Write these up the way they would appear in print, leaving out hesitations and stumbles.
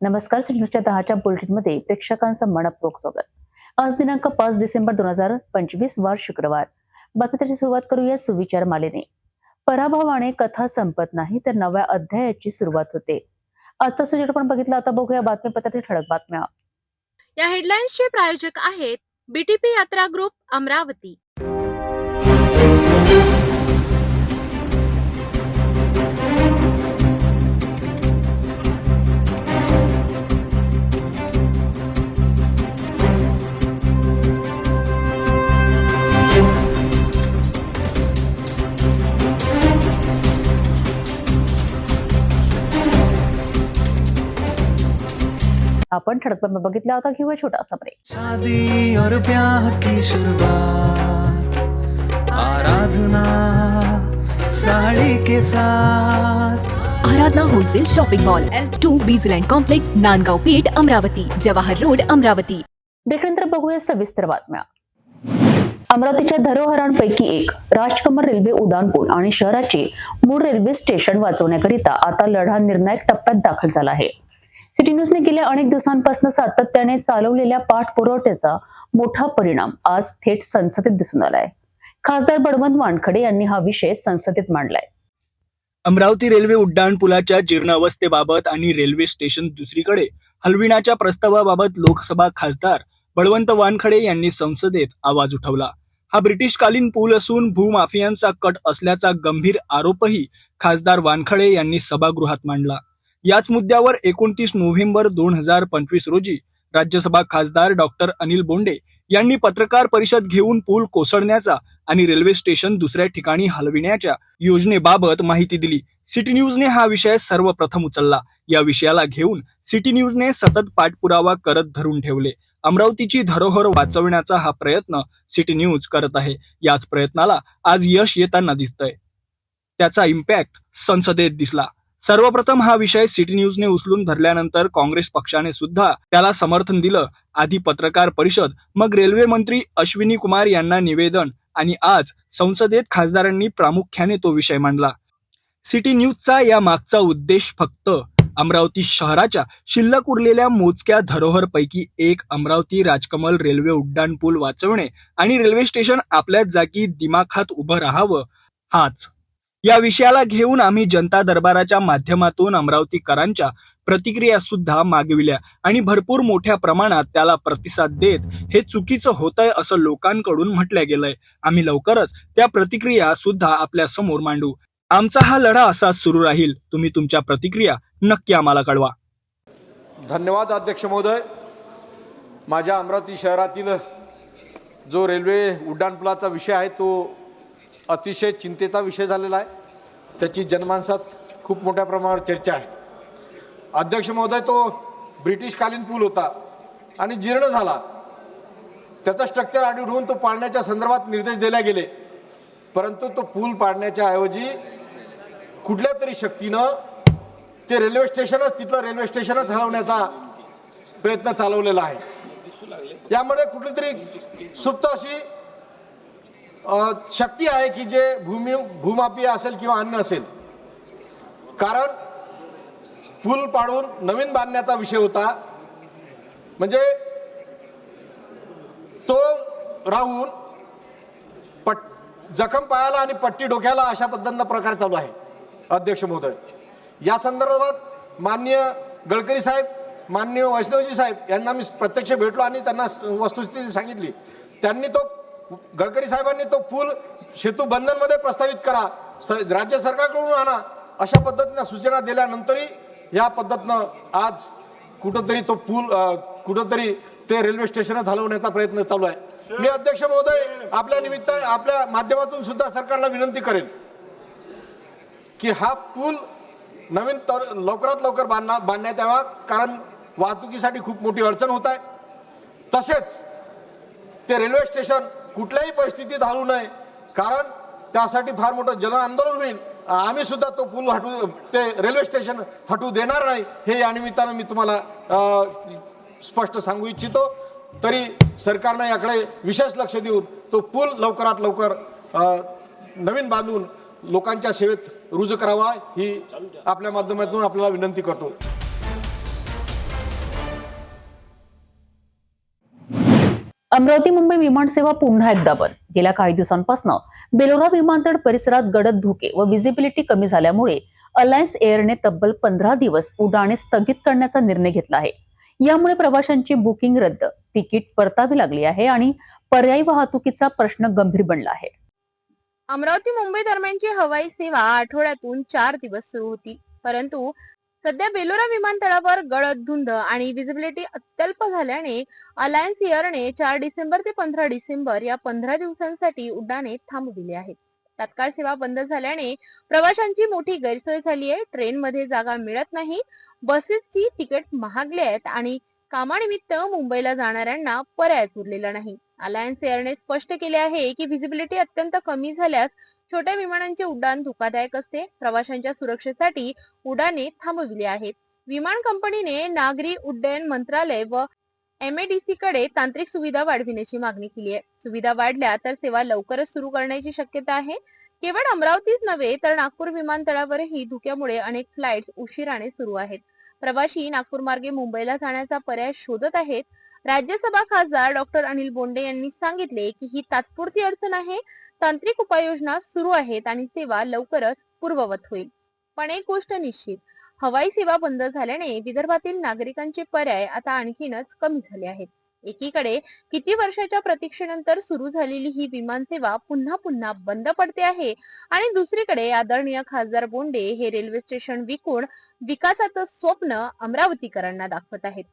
नमस्कार. सिटीन्यूजच्या 10च्या बुलेटिनमध्ये प्रेक्षकांचं मनपूर्वक स्वागत. आज दिनांक 5 डिसेंबर 2025 वार शुक्रवार. बातमीची सुरुवात करूया सुविचार मालेने. पराभवाने कथा संपत नाही तर नव्या अध्यायाची सुरुवात होते. आजचा सुविचार आपण बघितला. आता बघूया बातमीपत्रातील ठळक बातम्या. या हेडलाईन्सचे प्रायोजक आहेत बीटीपी यात्रा ग्रुप अमरावती. आपण ठळक बातम्या बघितल्या. आता घेऊया छोटासा ब्रेक. शादी और ब्याह की शुरुआत आराधना साड़ी के साथ. Aradhana wholesale shopping mall L2 Bijland complex, Nandgaon Peth, Amravati, Jawahar road, Amravati. ब्रेकनंतर बघूया सविस्तर बातम्या. अमरावतीच्या धरोहरांपैकी एक राजकमल रेल्वे उड्डाणपूल आणि शहराचे मूळ रेल्वे स्टेशन वाचवण्याकरिता आता लढा निर्णायक टप्प्यात दाखल झाला आहे. सिटी न्यूजने गेल्या अनेक दिवसांपासून सातत्याने चालवलेल्या पाठपुराव्याचा मोठा परिणाम आज थेट संसदेत दिसून आलाय. खासदार बळवंत वानखडे यांनी हा विषय संसदेत मांडलाय. अमरावती रेल्वे उड्डाणपुलाच्या जीर्णावस्थेबाबत आणि रेल्वे स्टेशन दुसरीकडे हलविण्याच्या प्रस्तावाबाबत लोकसभा खासदार बळवंत वानखडे यांनी संसदेत आवाज उठवला. हा ब्रिटिशकालीन पूल असून भूमाफियांचा कट असल्याचा गंभीर आरोपही खासदार वानखडे यांनी सभागृहात मांडला. याच मुद्द्यावर 29 नोव्हेंबर 2025 रोजी राज्यसभा खासदार डॉक्टर अनिल बोंडे यांनी पत्रकार परिषद घेऊन पूल कोसळण्याचा आणि रेल्वे स्टेशन दुसऱ्या ठिकाणी हलविण्याच्या योजनेबाबत माहिती दिली. सिटी न्यूजने हा विषय सर्वप्रथम उचलला. या विषयाला घेऊन सिटी न्यूजने सतत पाठपुरावा करत धरून ठेवले. अमरावतीची धरोहर वाचवण्याचा हा प्रयत्न सिटी न्यूज करत आहे. याच प्रयत्नाला आज यश येताना दिसतंय. त्याचा इम्पॅक्ट संसदेत दिसला. सर्वप्रथम हा विषय सिटी न्यूजने उचलून धरल्यानंतर काँग्रेस पक्षाने सुद्धा त्याला समर्थन दिलं. आधी पत्रकार परिषद, मग रेल्वे मंत्री अश्विनी कुमार यांना निवेदन आणि आज संसदेत खासदारांनी प्रामुख्याने तो विषय मांडला. सिटी न्यूजचा या मागचा उद्देश फक्त अमरावती शहराच्या शिल्लक उरलेल्या मोजक्या धरोहरपैकी एक अमरावती राजकमल रेल्वे उड्डाणपूल वाचवणे आणि रेल्वे स्टेशन आपल्याच जागी दिमाखात उभं राहावं हाच. या विषयाला घेऊन आम्ही जनता दरबाराच्या माध्यमातून अमरावतीकरांच्या प्रतिक्रिया सुद्धा मागविल्या आणि भरपूर मोठ्या प्रमाणात त्याला प्रतिसाद देत हे चुकीचं होतंय असं लोकांकडून म्हटलं गेलंय. आम्ही लवकरच त्या प्रतिक्रिया सुद्धा आपल्या समोर मांडू. आमचा हा लढा असाच सुरू राहील. तुम्ही तुमच्या प्रतिक्रिया नक्की आम्हाला कळवा. धन्यवाद अध्यक्ष महोदय. माझ्या अमरावती शहरातील जो रेल्वे उड्डाणपुलाचा विषय आहे तो अतिशय चिंतेचा विषय झालेला आहे. त्याची जनमानसात खूप मोठ्या प्रमाणावर चर्चा आहे. अध्यक्ष महोदय, तो ब्रिटिशकालीन पूल होता आणि जीर्ण झाला. त्याचा स्ट्रक्चर आढळून तो पाडण्याच्या संदर्भात निर्देश दिले गेले, परंतु तो पूल पाडण्याच्या ऐवजी कुठल्या तरी शक्तीनं ते रेल्वे स्टेशनच हलवण्याचा प्रयत्न चालवलेला आहे. यामुळे कुठली तरी सुप्त अशी शक्ती आहे की जे भूमाफिया असेल किंवा अन्य असेल. कारण पूल पाडून नवीन बांधण्याचा विषय होता, म्हणजे तो राहून जखम पायाला आणि पट्टी डोक्याला अशा पद्धतीनं प्रकार चालू आहे. अध्यक्ष महोदय, या संदर्भात माननीय गडकरी साहेब, माननीय वैष्णवजी साहेब यांना मी प्रत्यक्ष भेटलो आणि त्यांना वस्तुस्थिती सांगितली. त्यांनी गडकरी साहेबांनी तो पूल सेतू बंधनमध्ये प्रस्तावित करा, राज्य सरकारकडून आणा अशा पद्धतीनं सूचना दिल्यानंतरही या पद्धतीनं आज कुठंतरी तो पूल कुठंतरी ते रेल्वे स्टेशनच हलवण्याचा प्रयत्न चालू आहे. मी अध्यक्ष महोदय आपल्या माध्यमातून सुद्धा सरकारला विनंती करेन की हा पूल नवीन लवकरात लवकर बांधण्यात यावा, कारण वाहतुकीसाठी खूप मोठी अडचण होत आहे. तसेच ते रेल्वे स्टेशन कुठल्याही परिस्थितीत हलवू नये, कारण त्यासाठी फार मोठं जन आंदोलन होईल. आम्ही सुद्धा तो पूल ते रेल्वे स्टेशन हटवू देणार नाही, हे या निमित्तानं मी तुम्हाला स्पष्ट सांगू इच्छितो. तरी सरकारनं याकडे विशेष लक्ष देऊन तो पूल लवकरात लवकर नवीन बांधून लोकांच्या सेवेत रुजू करावा ही आपल्या माध्यमातून आपल्याला विनंती करतो. अमरावती मुंबई विमानसेवा पुन्हा एकदा बंद. गेल्या काही दिवसांपासून बेलोरा विमानतळ परिसरात गडद धुके व विजिबिलिटी कमी झाल्यामुळे अलायन्स एअरने तब्बल 15 दिवस उड्डाणे स्थगित करण्याचा निर्णय घेतला आहे. यामुळे प्रवाशांची बुकिंग रद्द, तिकीट परतावी लागली आहे आणि पर्यायी वाहतुकीचा प्रश्न गंभीर बनला आहे. अमरावती मुंबई दरम्यानची हवाई सेवा आठवड्यातून 4 दिवस सुरू होती, परंतु सध्या बेलोरा विमानतळावर गडद धुंद आणि विजिबिलिटी अत्यल्प झाल्याने अलायन्स एअरने 4 डिसेंबर ते 15 डिसेंबर या 15 दिवसांसाठी उड्डाणे थांबविली आहेत. तात्काळ सेवा बंद झाल्याने प्रवाशांची मोठी गैरसोय झाली आहे. ट्रेनमध्ये जागा मिळत नाही, बसेसची तिकीट महागली आहेत आणि कामानिमित्त मुंबईला जाणाऱ्यांना पर्यायच उरलेला नाही. अलायन्स एअरने स्पष्ट केले आहे की व्हिजिबिलिटी अत्यंत कमी झाल्यास छोट्या विमानांचे उड्डाण धोकादायक असते. प्रवाशांच्या सुरक्षेसाठी उड्डाणे थांबविली आहेत. विमान कंपनीने नागरी उड्डयन मंत्रालय व MADC कडे तांत्रिक सुविधा वाढविण्याची मागणी केली आहे. सुविधा वाढल्या तर सेवा लवकरच सुरू करण्याची शक्यता आहे. केवळ अमरावतीच नव्हे तर नागपूर विमानतळावरही धुक्यामुळे अनेक फ्लाइट्स उशिराने सुरू आहेत. प्रवासी नागपूर मार्गे मुंबईला जाण्याचा पर्याय शोधत आहेत. राज्यसभा खासदार डॉक्टर अनिल बोंडे यांनी सांगितले की ही तात्पुरती अडचण आहे. तांत्रिक उपाययोजना सुरू आहेत आणि सेवा लवकरच पूर्ववत होईल. पण एक गोष्ट निश्चित, हवाई सेवा बंद झाल्याने विदर्भातील नागरिकांचे पर्याय आता आणखीनच कमी झाले आहेत. एकीकडे किती वर्षाच्या प्रतीक्षेनंतर सुरू झालेली ही विमानसेवा पुन्हा बंद पडते आहे आणि दुसरीकडे आदरणीय खासदार बोंडे हे रेल्वे स्टेशन विकून विकासाचं स्वप्न अमरावतीकरांना दाखवत आहेत.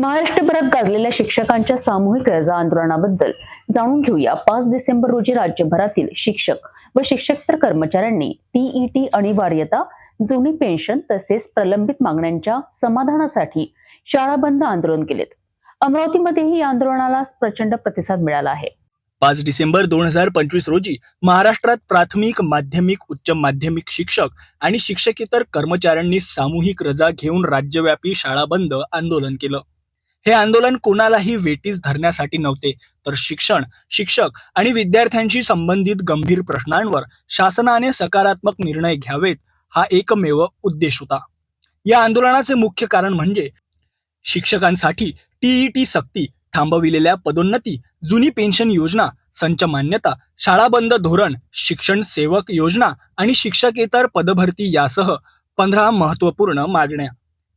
महाराष्ट्रभरात गाजलेल्या शिक्षकांच्या सामूहिक रजा आंदोलनाबद्दल जाणून घेऊया. 5 डिसेंबर रोजी राज्यभरातील शिक्षक व शिक्षकेतर कर्मचाऱ्यांनी TET अनिवार्यता, जुनी पेन्शन तसेच प्रलंबित मागण्यांच्या समाधानासाठी शाळा बंद आंदोलन केलेत. अमरावतीमध्येही या आंदोलनाला प्रचंड प्रतिसाद मिळाला आहे. 5 डिसेंबर 2025 रोजी महाराष्ट्रात प्राथमिक, माध्यमिक, उच्च माध्यमिक शिक्षक आणि शिक्षकेतर कर्मचाऱ्यांनी सामूहिक रजा घेऊन राज्यव्यापी शाळा बंद आंदोलन केलं. हे आंदोलन कोणालाही वेठीस धरण्यासाठी नव्हते, तर शिक्षण, शिक्षक आणि विद्यार्थ्यांशी संबंधित गंभीर प्रश्नांवर शासनाने सकारात्मक निर्णय घ्यावेत हा एकमेव उद्देश होता. या आंदोलनाचे मुख्य कारण म्हणजे शिक्षकांसाठी TET सक्ती, थांबविलेल्या पदोन्नती, जुनी पेन्शन योजना, संच मान्यता, शाळा बंद धोरण, शिक्षण सेवक योजना आणि शिक्षकेतर पदभरती यासह 15 महत्वपूर्ण मागण्या.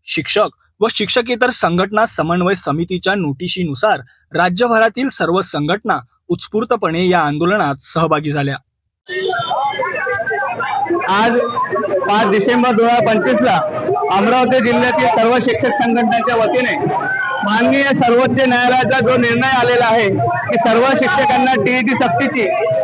शिक्षक व शिक्षकेतर संघटना समन्वय समितीच्या नोटिशीनुसार राज्यभरातील सर्व संघटना उत्स्फूर्तपणे या आंदोलनात सहभागी झाल्या. आज 5 डिसेंबर 2025 ला अमरावती जिल्ह्यातील सर्व शिक्षक संघटनेच्या वतीने माननीय सर्वोच्च न्यायालयाचा जो निर्णय आलेला आहे की सर्व शिक्षकांना TET सक्तीची,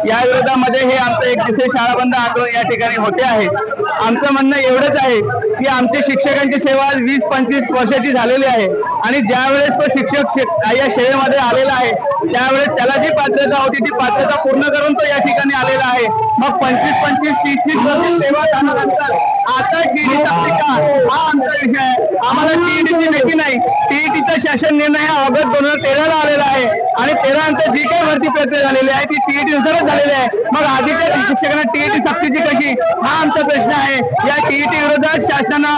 या विरोधामध्ये हे आमचं 1 दिवसीय शाळा बंद आंदोलन या ठिकाणी होते आहे. आमचं म्हणणं एवढंच आहे की आमची शिक्षकांची सेवा 20-25 वर्षाची झालेली आहे आणि ज्यावेळेस तो शिक्षक या सेवेमध्ये आलेला आहे त्यावेळेस त्याला जी पात्रता होती ती पात्रता पूर्ण करून तो या ठिकाणी आलेला आहे. मग 25-25, 30-30 वर्ष सेवा झाल्यानंतर आता TET सक्ती का, हा आमचा विषय आहे. आम्हाला TETची भीती नाही. TETचा शासन निर्णय हा ऑगस्ट 2013 ला आलेला आहे आणि 13 नंतर जी काही भरती प्रक्रिया झालेली आहे ती TET नुसारच झालेली आहे. मग आधीच्या शिक्षकांना TET सक्तीची कशी, हा आमचा प्रश्न आहे. या TET विरोधात शासनानं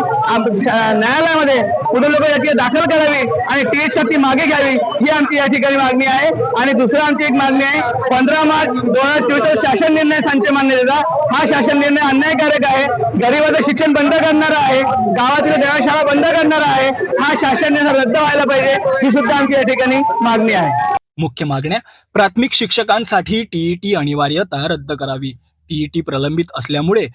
न्यायालयामध्ये पुढे लोक याची दाखल करावी आणि TET सक्ती मागे घ्यावी ही आमची या ठिकाणी मागणी आहे. आणि दुसरं आमची एक मागणी आहे, 15 मार्च 2024 शासन निर्णय संच मान्यतेचा हा शासन निर्णय अन्यायकारक आहे. गरिबाचं शिक्षण बंद करणारा आहे, गावातील शाळा बंद करणारा आहे. हा शासन निर्णय रद्द व्हायला पाहिजे ही सुद्धा आमची या ठिकाणी मागणी आहे. मुख्य मागण्या: प्राथमिक शिक्षकांसाठी TET अनिवार्यता रद्द करावी, TET प्रलंबित असल्यामुळे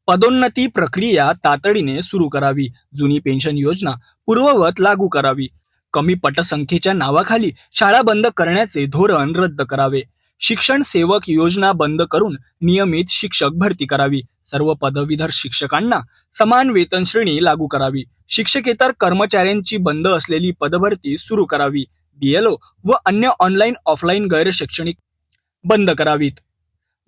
पदोन्नती प्रक्रिया तातडीने सुरू करावी, जुनी पेन्शन योजना पूर्ववत लागू करावी, कमी पटसंख्येच्या नावाखाली शाळा बंद करण्याचे धोरण रद्द करावे, शिक्षण सेवक योजना बंद करून नियमित शिक्षक भरती करावी, सर्व पदवीधर शिक्षकांना समान वेतन श्रेणी लागू करावी, शिक्षकेतर कर्मचाऱ्यांची बंद असलेली पदभरती सुरू करावी, BLO व अन्य ऑनलाईन ऑफलाईन गैर शैक्षणिक बंद करावीत,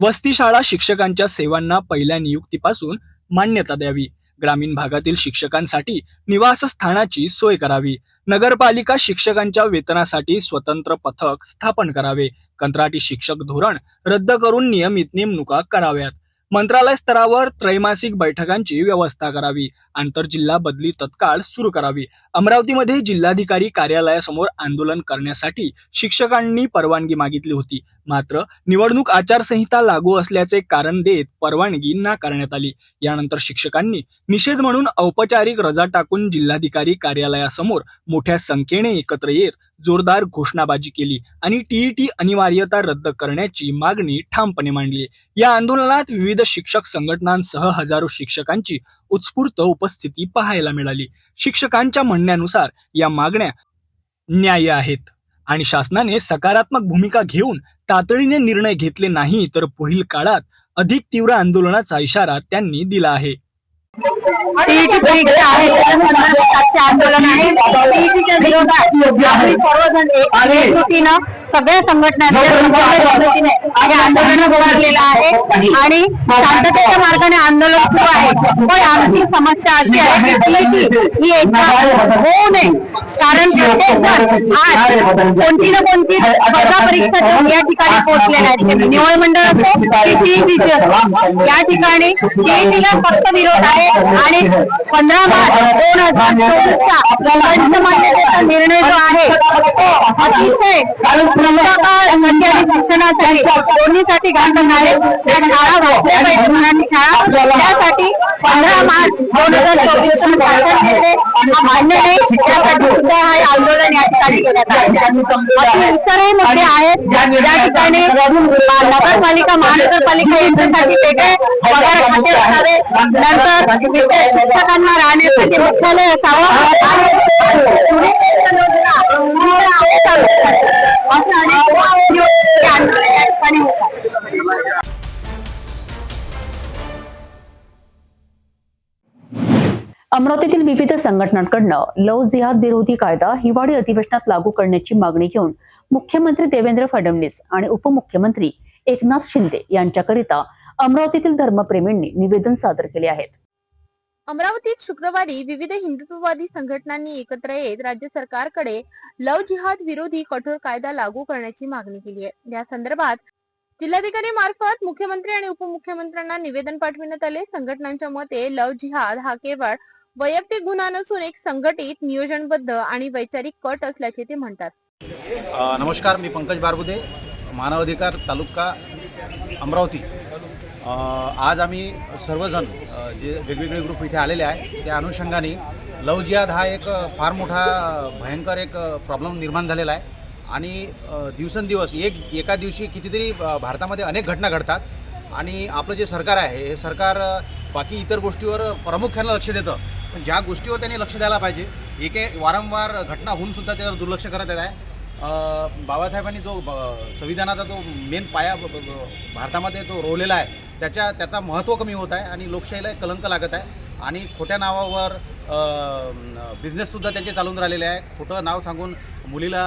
वसती शाळा शिक्षकांच्या सेवांना पहिल्या नियुक्तीपासून मान्यता द्यावी, ग्रामीण भागातील शिक्षकांसाठी निवासस्थानाची सोय करावी, नगरपालिका शिक्षकांच्या वेतनासाठी स्वतंत्र पथक स्थापन करावे, कंत्राटी शिक्षक धोरण रद्द करून नियमित नेमणुका कराव्यात, मंत्रालय स्तरावर त्रैमासिक बैठकांची व्यवस्था करावी, आंतरजिल्हा बदली तत्काळ सुरू करावी. अमरावतीमध्ये जिल्हाधिकारी कार्यालयासमोर आंदोलन करण्यासाठी शिक्षकांनी परवानगी मागितली होती. मात्र निवडणूक आचारसंहिता लागू असल्याचे कारण देत परवानगी नाकारण्यात आली. यानंतर शिक्षकांनी निषेध म्हणून औपचारिक रजा टाकून जिल्हाधिकारी कार्यालयासमोर मोठ्या संख्येने एकत्र येत जोरदार घोषणाबाजी केली आणि टीईटी अनिवार्यता रद्द करण्याची मागणी ठामपणे मांडली. या आंदोलनात विविध शिक्षक संघटनांसह हजारो शिक्षकांची उत्स्फूर्त उपस्थिती पाहायला मिळाली. शिक्षकांच्या म्हणण्यानुसार या मागण्या न्याय्य आहेत आणि शासनाने सकारात्मक भूमिका घेऊन तातडीने निर्णय घेतले नाही तर पुढील काळात अधिक तीव्र आंदोलनाचा इशारा त्यांनी दिला आहे. टीईटी परीक्षा आहे त्या संदर्भात आंदोलन आहे. टीईटीच्या विरोधात आम्ही सर्वजण एकजुटीनं सगळ्या संघटनांनी आंदोलन उभारलेलं आहे आणि शांततेच्या मार्गाने आंदोलन सुरू आहे. पण आमची समस्या अशी आहे की टीईटी ही एकदा होऊ नये, कारण प्रत्येक जण आज कोणती ना कोणती स्पर्धा परीक्षा देऊन या ठिकाणी पोहोचलेल्या आहेत. निवड मंडळ असो की टीईटी असो, या ठिकाणी टीईटीला फक्त विरोध आहे आणि 15 मार्च 2024चा पंचमान्यतेचा निर्णय जो आहे तो अतिशय शिक्षणासाठी दोन्हीसाठी घातक आहे. त्या शाळा वाचल्या पाहिजे, मराठी शाळा, त्यासाठी 15 मार्च 2024 मान्य नाही, त्यासाठी सुद्धा हे आंदोलन या ठिकाणी करण्यात आहे. इतरही मुद्दे आहेत ज्या ठिकाणी नगरपालिका महानगरपालिका यांच्यासाठी वेगळे पगार खाते असावे, नंतर शिक्षकांना राहण्यासाठी मुख्यालय असावं असं अनेक आंदोलन या ठिकाणी होतात. अमरावतीतील विविध संघटनांकडनं लव्ह जिहाद विरोधी कायदा हिवाळी अधिवेशनात लागू करण्याची मागणी घेऊन मुख्यमंत्री देवेंद्र फडणवीस आणि उपमुख्यमंत्री एकनाथ शिंदे यांच्याकरिता अमरावतीतील धर्मप्रेमींनी निवेदन सादर केले आहेत. अमरावतीत शुक्रवारी विविध हिंदुत्ववादी संघटनांनी एकत्र येत राज्य सरकारकडे लव्ह जिहाद विरोधी कठोर कायदा लागू करण्याची मागणी केली आहे. या संदर्भात जिल्हाधिकारी मार्फत मुख्यमंत्री आणि उपमुख्यमंत्र्यांना निवेदन पाठविण्यात आले. संघटनांच्या मते लव्ह जिहाद हा केवळ वैयक्तिक गुन्हा नसून एक संघटित, नियोजनबद्ध आणि वैचारिक कट असल्याचे ते म्हणतात. नमस्कार, मी पंकज बारबुदे, मानवाधिकार तालुका अमरावती. आज आम्ही सर्वजण जे वेगवेगळे ग्रुप इथे आलेले आहे त्या अनुषंगाने लव्ह जिहाद हा एक फार मोठा भयंकर एक प्रॉब्लेम निर्माण झालेला आहे आणि दिवसेंदिवस एका दिवशी कितीतरी भारतामध्ये अनेक घटना घडतात आणि आपलं जे सरकार आहे हे सरकार बाकी इतर गोष्टीवर प्रामुख्यानं लक्ष देतं, पण ज्या गोष्टीवर त्यांनी लक्ष द्यायला पाहिजे वारंवार घटना होऊनसुद्धा त्यावर दुर्लक्ष करत येत आहे. बाबासाहेबांनी जो संविधानाचा जो मेन पाया भारतामध्ये तो रोवलेला आहे त्याचा महत्त्व कमी होत आहे आणि लोकशाहीला कलंक लागत आहे आणि खोट्या नावावर बिझनेससुद्धा त्यांचे चालून राहिलेले आहे. खोटं नाव सांगून मुलीला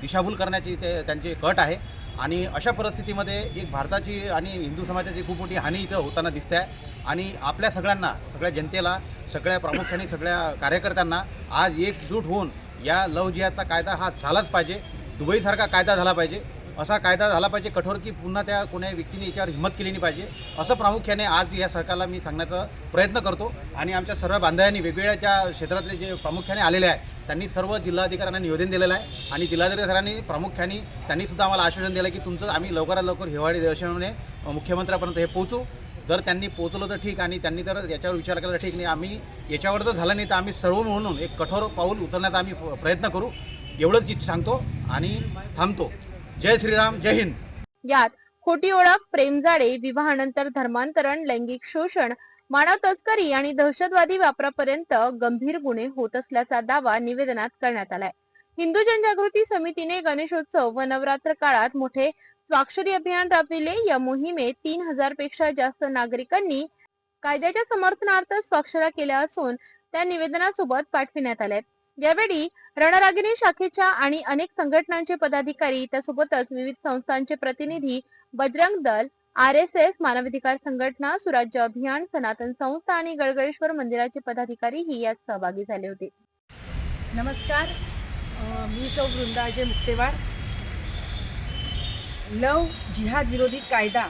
दिशाभूल करण्याची ते त्यांचे कट आहे आणि अशा परिस्थितीमध्ये एक भारताची आणि हिंदू समाजाची खूप मोठी हानी इथं होताना दिसते आहे आणि आपल्या सगळ्यांना, सगळ्या जनतेला, सगळ्या प्रामुख्याने सगळ्या कार्यकर्त्यांना आज एकजूट होऊन या लव्ह जिहादचा कायदा हा झालाच पाहिजे. दुबईसारखा कायदा झाला पाहिजे, असा कायदा झाला पाहिजे कठोर की पुन्हा त्या कोण्या व्यक्तीने याच्यावर हिंमत केली नाही पाहिजे, असं प्रामुख्याने आज या सरकारला मी सांगण्याचा प्रयत्न करतो. आणि आमच्या सर्व बांधवांनी वेगवेगळ्या ज्या क्षेत्रातले जे प्रामुख्याने आलेले आहे त्यांनी सर्व जिल्हाधिकाऱ्यांना निवेदन दिलेलं आहे आणि जिल्हाधिकाऱ्यांनी प्रामुख्याने त्यांनीसुद्धा आम्हाला आश्वासन दिलं की तुमचं आम्ही लवकरात लवकर हिवाळी अधिवेशनाने मुख्यमंत्र्यापर्यंत हे पोहोचू. जर त्यांनी पोहोचलं तर ठीक आणि त्यांनी जर याच्यावर विचार केला तर ठीक, नाही आम्ही याच्यावर जर झालं नाही तर आम्ही सर्व म्हणून एक कठोर पाऊल उचलण्याचा आम्ही प्रयत्न करू. एवढंच सांगतो आणि थांबतो. जय श्रीराम, जय हिंद. यात खोटी ओळख, प्रेमजाळे, विवाहानंतर धर्मांतरण, लैंगिक शोषण, मानव तस्करी आणि दहशतवादी वापरापर्यंत गंभीर गुन्हे होत असल्याचा दावा निवेदनात करण्यात आलाय. हिंदू जनजागृती समितीने गणेशोत्सव व नवरात्र काळात मोठे स्वाक्षरी अभियान राबविले. या मोहिमेत 3000 पेक्षा जास्त नागरिकांनी कायद्याच्या समर्थनार्थ स्वाक्षऱ्या केल्या असून त्या निवेदनासोबत पाठविण्यात आल्या. यावेळी रणरागिणी शाखेच्या आणि अनेक संघटनांचे पदाधिकारी, त्यासोबतच विविध संस्थांचे प्रतिनिधी, बजरंग दल, RSS, मानवाधिकार संघटना, सुराज्य अभियान, सनातन संस्था आणि गळगळेश्वर मंदिराचे पदाधिकारीही यात सहभागी झाले होते. नमस्कार, मी सौ वृंदाजय मुक्तेवार. लव्ह जिहाद विरोधी कायदा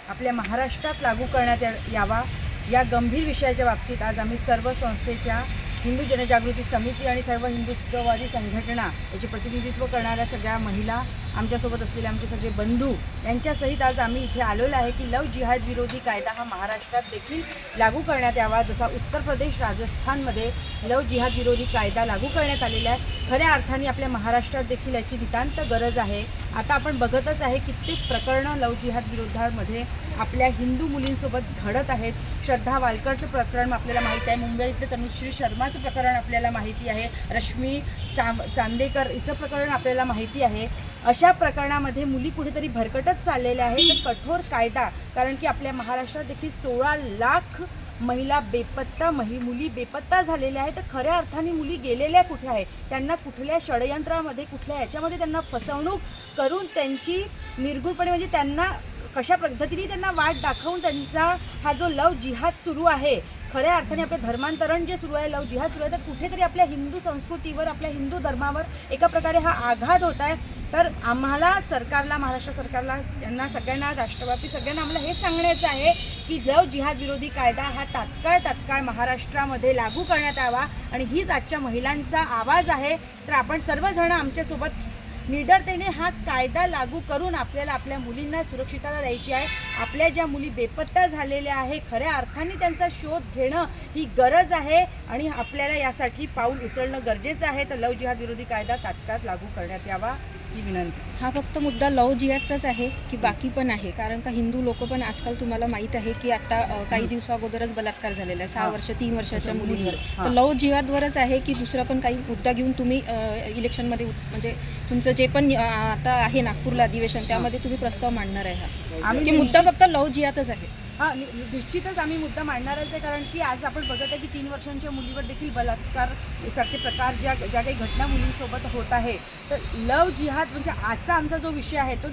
आपल्या महाराष्ट्रात लागू करण्यात यावा या गंभीर विषयाच्या बाबतीत आज आम्ही सर्व संस्थेच्या हिंदू जनजागृती समिती आणि सर्व हिंदुत्ववादी संघटना याचे प्रतिनिधित्व करणाऱ्या सगळ्या महिला, आमच्यासोबत असलेले आमचे सगळे बंधू यांच्यासहित आज आम्ही इथे आलेलो आहे की लव जिहाद विरोधी कायदा हा महाराष्ट्रात देखील लागू करण्यात यावा. जसा उत्तर प्रदेश, राजस्थानमध्ये लव जिहाद विरोधी कायदा लागू करण्यात आलेला आहे, खऱ्या अर्थाने आपल्या महाराष्ट्रात देखील याची नितांत गरज आहे. आता आपण बघतच आहे कित्येक प्रकरणं लव जिहाद विरोधामध्ये आपल्या हिंदू मुलींसोबत घडत आहेत. श्रद्धा वालकरचं प्रकरण आपल्याला माहीत आहे, मुंबईतले तनुश्री शर्माचं प्रकरण आपल्याला माहिती आहे, रश्मी चांदेकर हिचं प्रकरण आपल्याला माहिती आहे. अशा प्रकरणामध्ये मुली कुठेतरी भरकटत चाललेल्या आहेत. तर कठोर कायदा, कारण की आपल्या महाराष्ट्रात देखील 16 लाख महिला बेपत्ता मुली बेपत्ता झालेल्या आहेत. तर खऱ्या अर्थाने मुली गेलेल्या कुठे आहे, त्यांना कुठल्या षडयंत्रामध्ये, कुठल्या याच्यामध्ये त्यांना फसवणूक करून त्यांची निर्गुणपणे म्हणजे त्यांना कशा पद्धतीने त्यांना वाट दाखवून त्यांचा हा जो लव जिहाद सुरू आहे, खऱ्या अर्थाने आपलं धर्मांतरण जे सुरू आहे, लव जिहाद सुरू आहे, तर कुठेतरी आपल्या हिंदू संस्कृतीवर, आपल्या हिंदू धर्मावर एका प्रकारे हा आघात होत आहे. तर आम्हाला सरकारला, महाराष्ट्र सरकारला, यांना सगळ्यांना, राष्ट्रव्यापी सगळ्यांना आम्हाला हे सांगण्याचं आहे की लव जिहाद विरोधी कायदा हा तात्काळ महाराष्ट्रामध्ये लागू करण्यात यावा. आणि हीच आजच्या महिलांचा आवाज आहे. तर आपण सर्वजण आमच्यासोबत निडरतेने हा कायदा लागू करून आपल्याला आपल्या मुलींना सुरक्षितता द्यायची आहे. आपल्या ज्या मुली बेपत्ता झालेल्या आहे, खऱ्या अर्थाने त्यांचा शोध घेणं ही गरज आहे आणि आपल्याला यासाठी पाऊल उचलणं गरजेचं आहे. तर लव जिहाद विरोधी कायदा तात्काळ लागू करण्यात यावा ही विनंती. हा फक्त मुद्दा लव जिहादचाच आहे की बाकी पण आहे? कारण का हिंदू लोक पण आजकाल तुम्हाला माहीत आहे की आता काही दिवसा अगोदरच बलात्कार झालेला आहे 6 वर्ष 3 वर्षाच्या मुलींवर. तर लव जिहादवरच आहे की दुसरा पण काही मुद्दा घेऊन तुम्ही इलेक्शनमध्ये म्हणजे तुमचं जे पण आता आहे नागपूरला अधिवेशन त्यामध्ये तुम्ही प्रस्ताव मांडणार आहे? हा आम्ही मुद्दा फक्त लव जिहादच आहे? हां, निश्चितच आम्ही मुद्दा मांडणारच आहे. कारण की आज आपण बघत आहे की 3 वर्षांच्या मुलीवर देखील बलात्कार सारखे प्रकार ज्या काही घटना मुलींसोबत होत आहे. तर लव जिहाद म्हणजे आजचा आमचा जो विषय आहे तो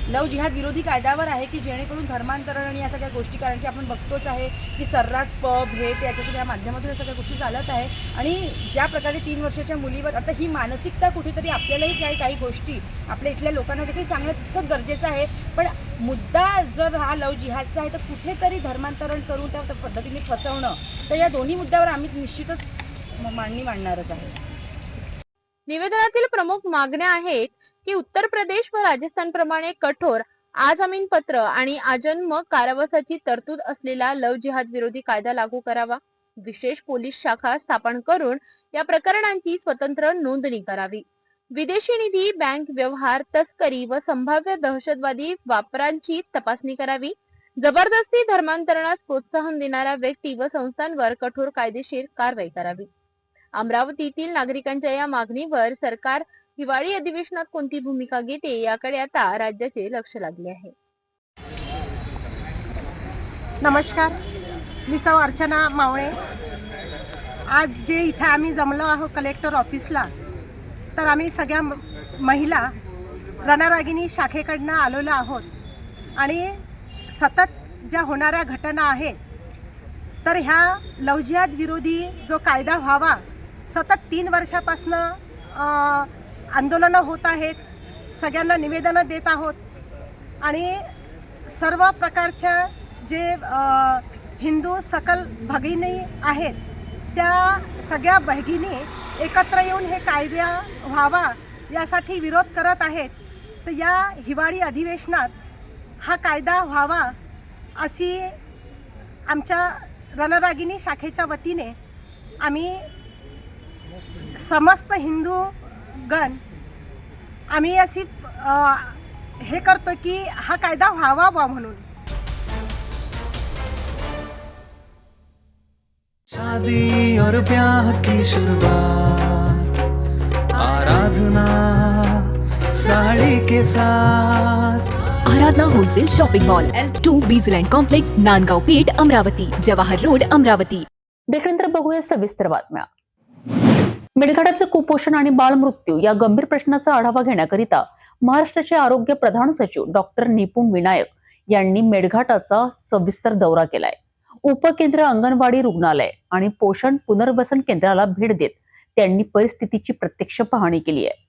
लव जिहाद विरोधी कायद्यावर आहे की जेणेकरून धर्मांतरण आणि या सगळ्या गोष्टी, कारण की आपण बघतोच आहे की सर्रास पब हे त्याच्यातून या माध्यमातून या सगळ्या गोष्टी चालत आहे. आणि ज्या प्रकारे 3 वर्षाच्या मुलीवर आता ही मानसिकता कुठेतरी आपल्यालाही काही गोष्टी आपल्या इथल्या लोकांना देखील सांगणं तितकंच गरजेचं आहे. पण मुद्दा जर हा लव जिहादचा आहे तर कुठेतरी धर्मांतरण करून त्या पद्धतीने फसवणं, तर या दोन्ही मुद्द्यावर आम्ही निश्चितच मांडणारच आहे. निवेदनातील प्रमुख मागण्या आहेत की उत्तर प्रदेश व राजस्थान प्रमाणे कठोर आजामीनपत्र आणि आजन्म कारावासाची तरतूद असलेला लव जिहाद विरोधी कायदा लागू करावा. विशेष पोलीस शाखा स्थापन करून या प्रकरणांची स्वतंत्र नोंदणी करावी. विदेशी निधी, बँक व्यवहार, तस्करी व संभाव्य दहशतवादी वापरांची तपासणी करावी. जबरदस्ती धर्मांतरणास प्रोत्साहन देणाऱ्या व्यक्ती व संस्थांवर कठोर कायदेशीर कारवाई करावी. अमरावतीतील नागरिकांच्या या मागणीवर सरकार हिवाळी अधिवेशनात कोणती भूमिका घेते याकडे आता राज्याचे लक्ष लागले आहे. नमस्कार, मी सौ अर्चना मावळे. आज जे इथे आम्ही जमलो आहोत कलेक्टर ऑफिसला, तर आम्ही सगळ्या महिला रणरागिणी शाखेकडनं आलेलो आहोत. आणि सतत ज्या होणाऱ्या घटना आहेत, तर ह्या लव जिहाद विरोधी जो कायदा व्हावा, सतत 3 वर्षापासनं आंदोलनं होत आहेत, सगळ्यांना निवेदनं देत आहोत. आणि सर्व प्रकारच्या जे हिंदू सकल भगिनी आहेत त्या सगळ्या भगिनी एकत्र येऊन हे कायदा व्हावा यासाठी विरोध करत आहेत. तर या हिवाळी अधिवेशनात हा कायदा व्हावा अशी आमच्या रणरागिणी शाखेच्या वतीने आम्ही समस्त हिंदूगण आम्ही अशी हे करतो की हा कायदा व्हावा म्हणून. शादी और ब्याह की शुरुआत, आराधना साड़ी के साथ. Aradhana wholesale shopping mall L2 Bijland complex Nandgaon Peth Amravati Jawahar road Amravati. ब्रेकनंतर बघूया सविस्तर बातम्या. मेळघाटातील कुपोषण आणि बालमृत्यू या गंभीर प्रश्नाचा आढावा घेण्याकरिता महाराष्ट्राचे आरोग्य प्रधान सचिव डॉक्टर निपुण विनायक यांनी मेळघाटाचा सविस्तर दौरा केलाय. उपकेंद्र, अंगणवाडी, रुग्णालय आणि पोषण पुनर्वसन केंद्राला भेट देत त्यांनी परिस्थितीची प्रत्यक्ष पाहणी केली आहे.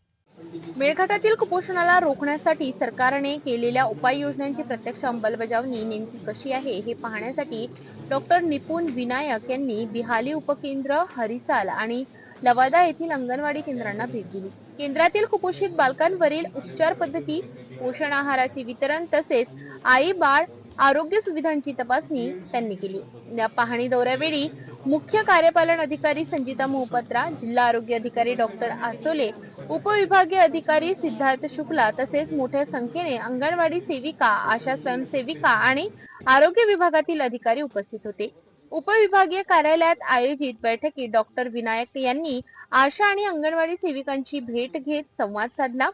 मेळघाटातील कुपोषणाला रोखण्यासाठी सरकारने केलेल्या उपाययोजनांची प्रत्यक्ष अंमलबजावणी नेमकी कशी आहे हे पाहण्यासाठी डॉक्टर निपुण विनायक यांनी बिहाली उपकेंद्र, हरिसाल आणि लवादा येथील अंगणवाडी केंद्रांना भेट दिली. केंद्रातील कुपोषित बालकांवरील उपचार पद्धती, पोषण आहाराचे वितरण तसेच आई बाळ आरोग्य सुविधांची तपासणी त्यांनी केली. या पाहणी दौऱ्यावेळी मुख्य कार्यपालन अधिकारी संजिता मोहपत्रा, जिल्हा आरोग्य अधिकारी डॉक्टर आसोले, उपविभागीय अधिकारी सिद्धार्थ शुक्ला तसेच मोठ्या संख्येने अंगणवाडी सेविका, आशा स्वयंसेविका आणि आरोग्य विभागातील अधिकारी उपस्थित होते. उपविभागीय कार्यालयात आयोजित बैठकीत डॉक्टर विनायक यांनी आशा आणि अंगणवाडी सेविकांची भेट घेत संवाद साधला.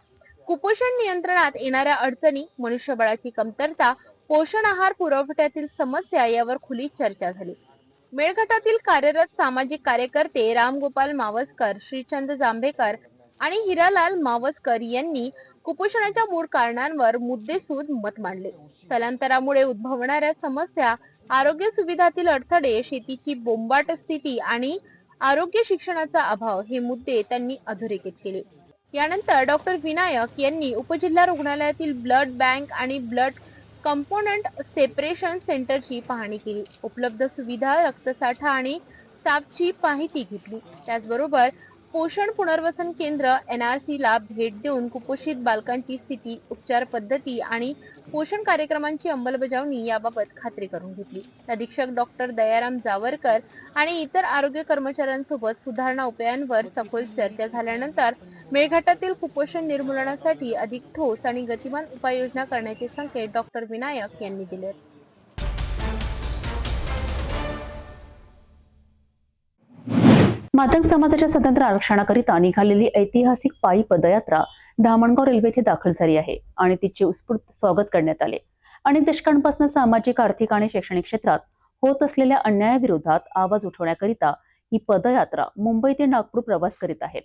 कुपोषण नियंत्रणात येणाऱ्या अडचणी, मनुष्यबळाची कमतरता, पोषण आहार पुरवठ्यातील समस्या यावर खुली चर्चा झाली. मेळघाटातील कार्यरत सामाजिक कार्यकर्ते रामगोपाल मावसकर, श्रीचंद जांभेकर आणि हिरालाल मावसकर यांनी कुपोषणाच्या मूळ कारणांवर मुद्देसूद मत मांडले. स्थलांतरामुळे उद्भवणाऱ्या समस्या, आरोग्य सुविधातील अडथळे, शेतीची बोंबाट स्थिती आणि आरोग्य शिक्षणाचा अभाव हे मुद्दे त्यांनी अधोरेखित केले. यानंतर डॉक्टर विनायक यांनी उपजिल्हा रुग्णालयातील ब्लड बँक आणि ब्लड कंपोनंट सेपरेशन सेंटरची पाहणी केली. उपलब्ध सुविधा, रक्तसाठा आणि स्टाफची माहिती घेतली. त्याचबरोबर पोषण पुनर्वसन केंद्र NRC ला भेट देऊन कुपोषित बालकांची स्थिती, उपचार पद्धती आणि पोषण कार्यक्रमांची अंमलबजावणी याबाबत खात्री करून घेतली. अधीक्षक डॉक्टर दयाराम जावरकर आणि इतर आरोग्य कर्मचाऱ्यांसोबत सुधारणा उपायांवर सखोल चर्चा झाल्यानंतर मेळघाटातील कुपोषण निर्मूलनासाठी अधिक ठोस आणि गतिमान उपाययोजना करण्याचे संकेत डॉक्टर विनायक यांनी दिले. मातंग समाजाच्या स्वतंत्र आरक्षणाकरिता निघालेली ऐतिहासिक पायी पदयात्रा धामणगाव रेल्वे येथे दाखल झाली आहे आणि तिचे उत्स्फूर्त स्वागत करण्यात आले. अनेक दशकांपासून सामाजिक, आर्थिक आणि शैक्षणिक क्षेत्रात होत असलेल्या अन्यायाविरोधात आवाज उठवण्याकरिता ही पदयात्रा मुंबई ते नागपूर प्रवास करीत आहेत.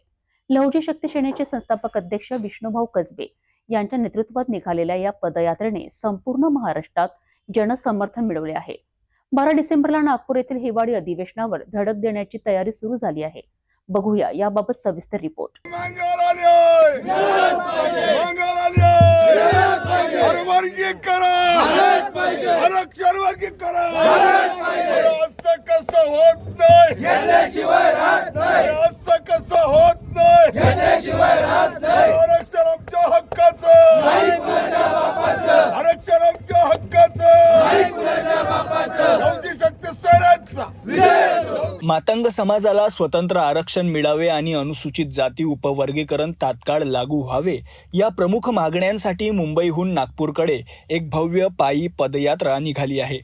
लहुजी शक्ती सेनेचे संस्थापक अध्यक्ष विष्णुभाऊ कसबे यांच्या नेतृत्वात निघालेल्या या पदयात्रेने संपूर्ण महाराष्ट्रात जनसमर्थन मिळवले आहे. 12 डिसेंबरला नागपूर येथील हिवाळी अधिवेशनावर धडक देण्याची तयारी सुरू झाली आहे. बघूया याबाबत सविस्तर रिपोर्ट. मातंग समाजाला स्वतंत्र आरक्षण मिळावे आणि अनुसूचित जाती उपवर्गीकरण तात्काळ लागू व्हावे या प्रमुख मागण्यांसाठी मुंबईहून नागपूरकडे एक भव्य पायी पदयात्रा निघाली आहे.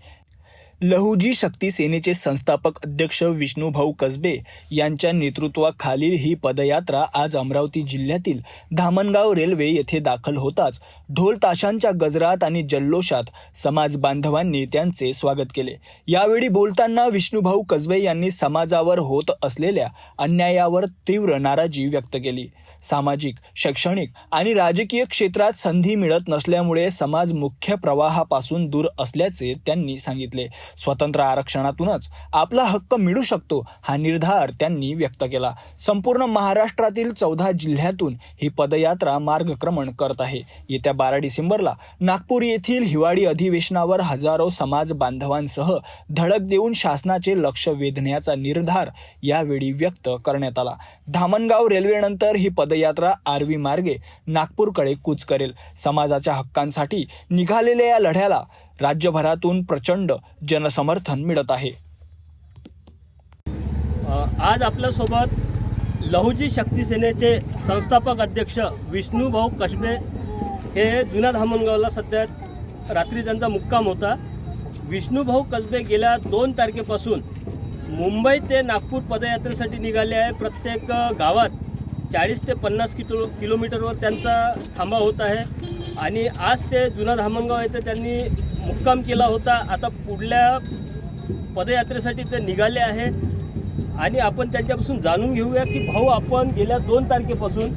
लहुजी शक्ती सेनेचे संस्थापक अध्यक्ष विष्णुभाऊ कसबे यांच्या नेतृत्वाखालील ही पदयात्रा आज अमरावती जिल्ह्यातील धामणगाव रेल्वे येथे दाखल होताच ढोल ताशांच्या गजरात आणि जल्लोषात समाज बांधवांनी त्यांचे स्वागत केले. यावेळी बोलताना विष्णुभाऊ कसबे यांनी समाजावर होत असलेल्या अन्यायावर तीव्र नाराजी व्यक्त केली. सामाजिक, शैक्षणिक आणि राजकीय क्षेत्रात संधी मिळत नसल्यामुळे समाज मुख्य प्रवाहापासून दूर असल्याचे त्यांनी सांगितले. स्वतंत्र आरक्षणातूनच आपला हक्क मिळू शकतो हा निर्धार त्यांनी व्यक्त केला. संपूर्ण महाराष्ट्रातील 14 जिल्ह्यातून ही पदयात्रा मार्गक्रमण करत आहे. येत्या 12 डिसेंबरला नागपूर येथील हिवाळी अधिवेशनावर हजारो समाज बांधवांसह धडक देऊन शासनाचे लक्ष वेधण्याचा निर्धार यावेळी व्यक्त करण्यात आला. धामणगाव रेल्वेनंतर ही पदयात्रा आर्वी मार्गे नागपूरकडे कूच करेल. समाजाच्या हक्कांसाठी निघालेल्या या लढ्याला राज्यभरातून प्रचंड जनसमर्थन मिळत आहे. आज आपल्यासोबत लहुजी शक्ती सेनेचे संस्थापक अध्यक्ष विष्णुभाऊ कसबे हे जुन्या धामणगावला सध्या रात्री त्यांचा मुक्काम होता. विष्णुभाऊ कसबे गेल्या 2 तारखेपासून मुंबई ते नागपूर पदयात्रेसाठी निघाले आहे. प्रत्येक गावात 40 ते 50 किलोमीटरवर त्यांचा थांबा होत आहे आणि आज ते जुना धामणगाव येथे त्यांनी मुक्काम केला होता. आता पुढल्या पदयात्रेसाठी ते निघाले आहे आणि आपण त्यांच्यापासून जाणून घेऊया की भाऊ, आपण गेल्या 2 तारखेपासून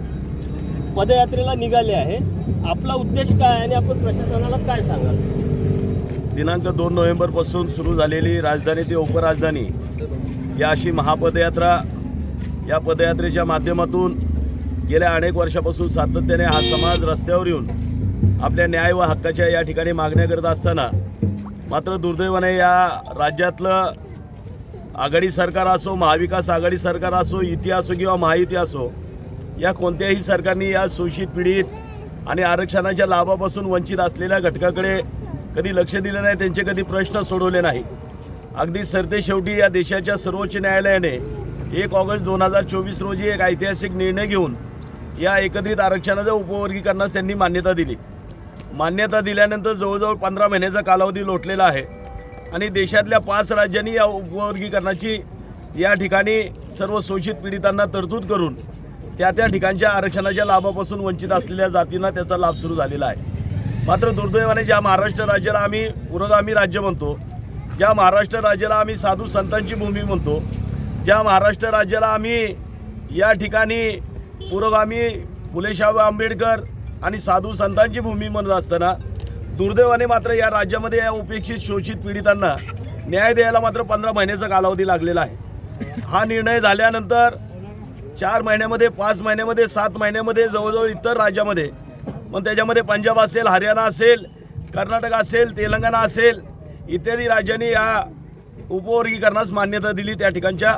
पदयात्रेला निघाले आहे. आपला उद्देश काय आणि आपण प्रशासनाला काय सांगाल? दिनांक 2 नोव्हेंबरपासून सुरू झालेली राजधानी ते उपराजधानी या अशी महापदयात्रा, या पदयात्रेच्या माध्यमातून गेल्या अनेक वर्षापासून सातत्याने हा समाज रस्त्यावर येऊन आपल्या न्याय व हक्काच्या या ठिकाणी मागण्या करत असताना मात्र दुर्दैवाने या राज्यातलं आघाडी सरकार असो, महाविकास आघाडी सरकार असो, युती असो किंवा महायुती असो, या कोणत्याही सरकारने या शोषित पीडित आणि आरक्षणाच्या लाभापासून वंचित असलेल्या घटकाकडे कधी लक्ष दिलं नाही, त्यांचे कधी प्रश्न सोडवले नाही. अगदी सरतेशेवटी या देशाच्या सर्वोच्च न्यायालयाने 1 ऑगस्ट 2024 रोजी एक ऐतिहासिक निर्णय घेऊन या एकत्रित आरक्षणाच्या उपवर्गीकरणास त्यांनी मान्यता दिली. मान्यता दिल्यानंतर जवळजवळ 15 महिन्याचा कालावधी लोटलेला आहे आणि देशातल्या 5 राज्यांनी या उपवर्गीकरणाची या ठिकाणी सर्व शोषित पीडितांना तरतूद करून त्या ठिकाणच्या आरक्षणाच्या लाभापासून वंचित असलेल्या जातींना त्याचा लाभ सुरू झालेला आहे. मात्र दुर्दैवाने ज्या महाराष्ट्र राज्याला आम्ही पुरोगामी राज्य म्हणतो, ज्या महाराष्ट्र राज्याला आम्ही साधू संतांची भूमी म्हणतो, ज्या महाराष्ट्र राज्याला आम्ही या ठिकाणी पुरोगामी फुलेशाह आंबेडकर आणि साधू संतांची भूमी म्हणत असताना दुर्दैवाने मात्र या राज्यामध्ये या उपेक्षित शोषित पीडितांना न्याय द्यायला मात्र 15 महिन्याचा कालावधी लागलेला आहे. हा निर्णय झाल्यानंतर 4 महिन्यामध्ये, 5 महिन्यामध्ये, 7 महिन्यामध्ये जवळजवळ इतर राज्यामध्ये, मग त्याच्यामध्ये पंजाब असेल, हरियाणा असेल, कर्नाटक असेल, तेलंगणा असेल इत्यादी राज्यांनी या उपवर्गीकरणास मान्यता दिली, त्या ठिकाणच्या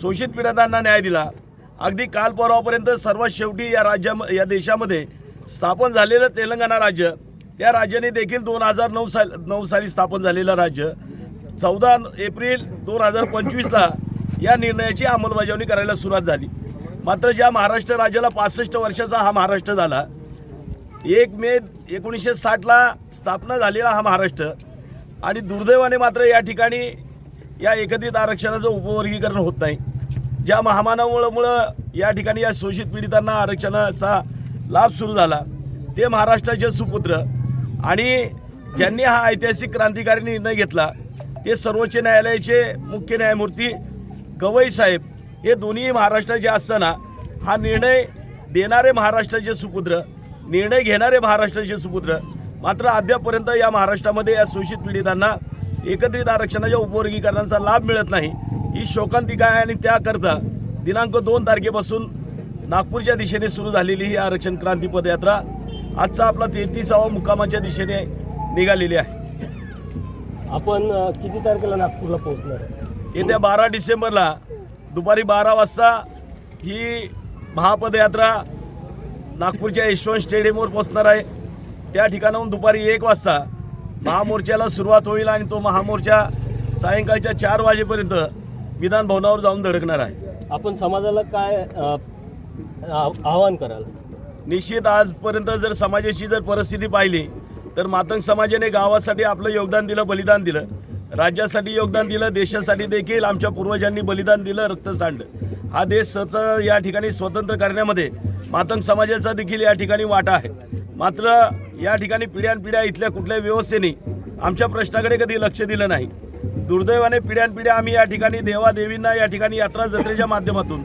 शोषित पीडितांना न्याय दिला. अगदी काल परवापर्यंत सर्वात शेवटी या देशामध्ये स्थापन झालेलं तेलंगणा राज्य, त्या राज्याने देखील 2009 साली स्थापन झालेलं राज्य 14 एप्रिल 2025ला या निर्णयाची अंमलबजावणी करायला सुरुवात झाली. मात्र ज्या महाराष्ट्र राज्याला 65 वर्षाचा हा महाराष्ट्र झाला, 1 मे 1960ला स्थापना झालेला हा महाराष्ट्र, आणि दुर्दैवाने मात्र या ठिकाणी या एकत्रित आरक्षणाचं उपवर्गीकरण होत नाही. ज्या महामानवामुळं या ठिकाणी या शोषित पीडितांना आरक्षणाचा लाभ सुरू झाला ते महाराष्ट्राचे सुपुत्र आणि ज्यांनी हा ऐतिहासिक क्रांतिकारी निर्णय घेतला ते सर्वोच्च न्यायालयाचे मुख्य न्यायमूर्ती गवई साहेब हे दोन्ही महाराष्ट्राचे असताना हा निर्णय देणारे महाराष्ट्राचे सुपुत्र, निर्णय घेणारे महाराष्ट्राचे सुपुत्र, मात्र अद्यापपर्यंत या महाराष्ट्रामध्ये या शोषित पीडितांना एकत्रित आरक्षणाच्या उपवर्गीकरणाचा लाभ मिळत नाही. ही शोकांतिका आहे आणि त्याकरता दिनांक 2 तारखेपासून नागपूरच्या दिशेने सुरू झालेली ही आरक्षण क्रांती पदयात्रा आजचा आपला 33वा मुक्कामाच्या दिशेने निघालेली आहे. आपण किती तारखेला नागपूरला पोहोचणार आहे? येत्या 12 डिसेंबरला दुपारी 12 वाजता ही महापदयात्रा नागपूरच्या यशवंत स्टेडियमवर पोहोचणार आहे. त्या ठिकाणाहून दुपारी 1 वाजता महामोर्चाला सुरुवात होईल आणि तो महामोर्चा सायंकाळच्या 4 वाजेपर्यंत विधान भवनावर जाऊन धडकणार आहे. आपण समाजाला काय आवाहन कराल? निश्चित आजपर्यंत जर समाजाची जर परिस्थिती पाहिली तर मातंग समाजाने गावासाठी आपलं योगदान दिलं, बलिदान दिलं, राज्यासाठी योगदान दिलं, देशासाठी देखील आमच्या पूर्वजांनी बलिदान दिलं, रक्त सांडलं. हा देश या ठिकाणी स्वतंत्र करण्यामध्ये मातंग समाजाचा देखील या ठिकाणी वाटा आहे. मात्र या ठिकाणी पिढ्यानपिढ्या इथल्या कुठल्याही व्यवस्थेने आमच्या प्रश्नाकडे कधी लक्ष दिलं नाही. दुर्दैवाने पिढ्यानपिढ्या आम्ही या ठिकाणी देवादेवींना या ठिकाणी यात्रा जत्रेच्या माध्यमातून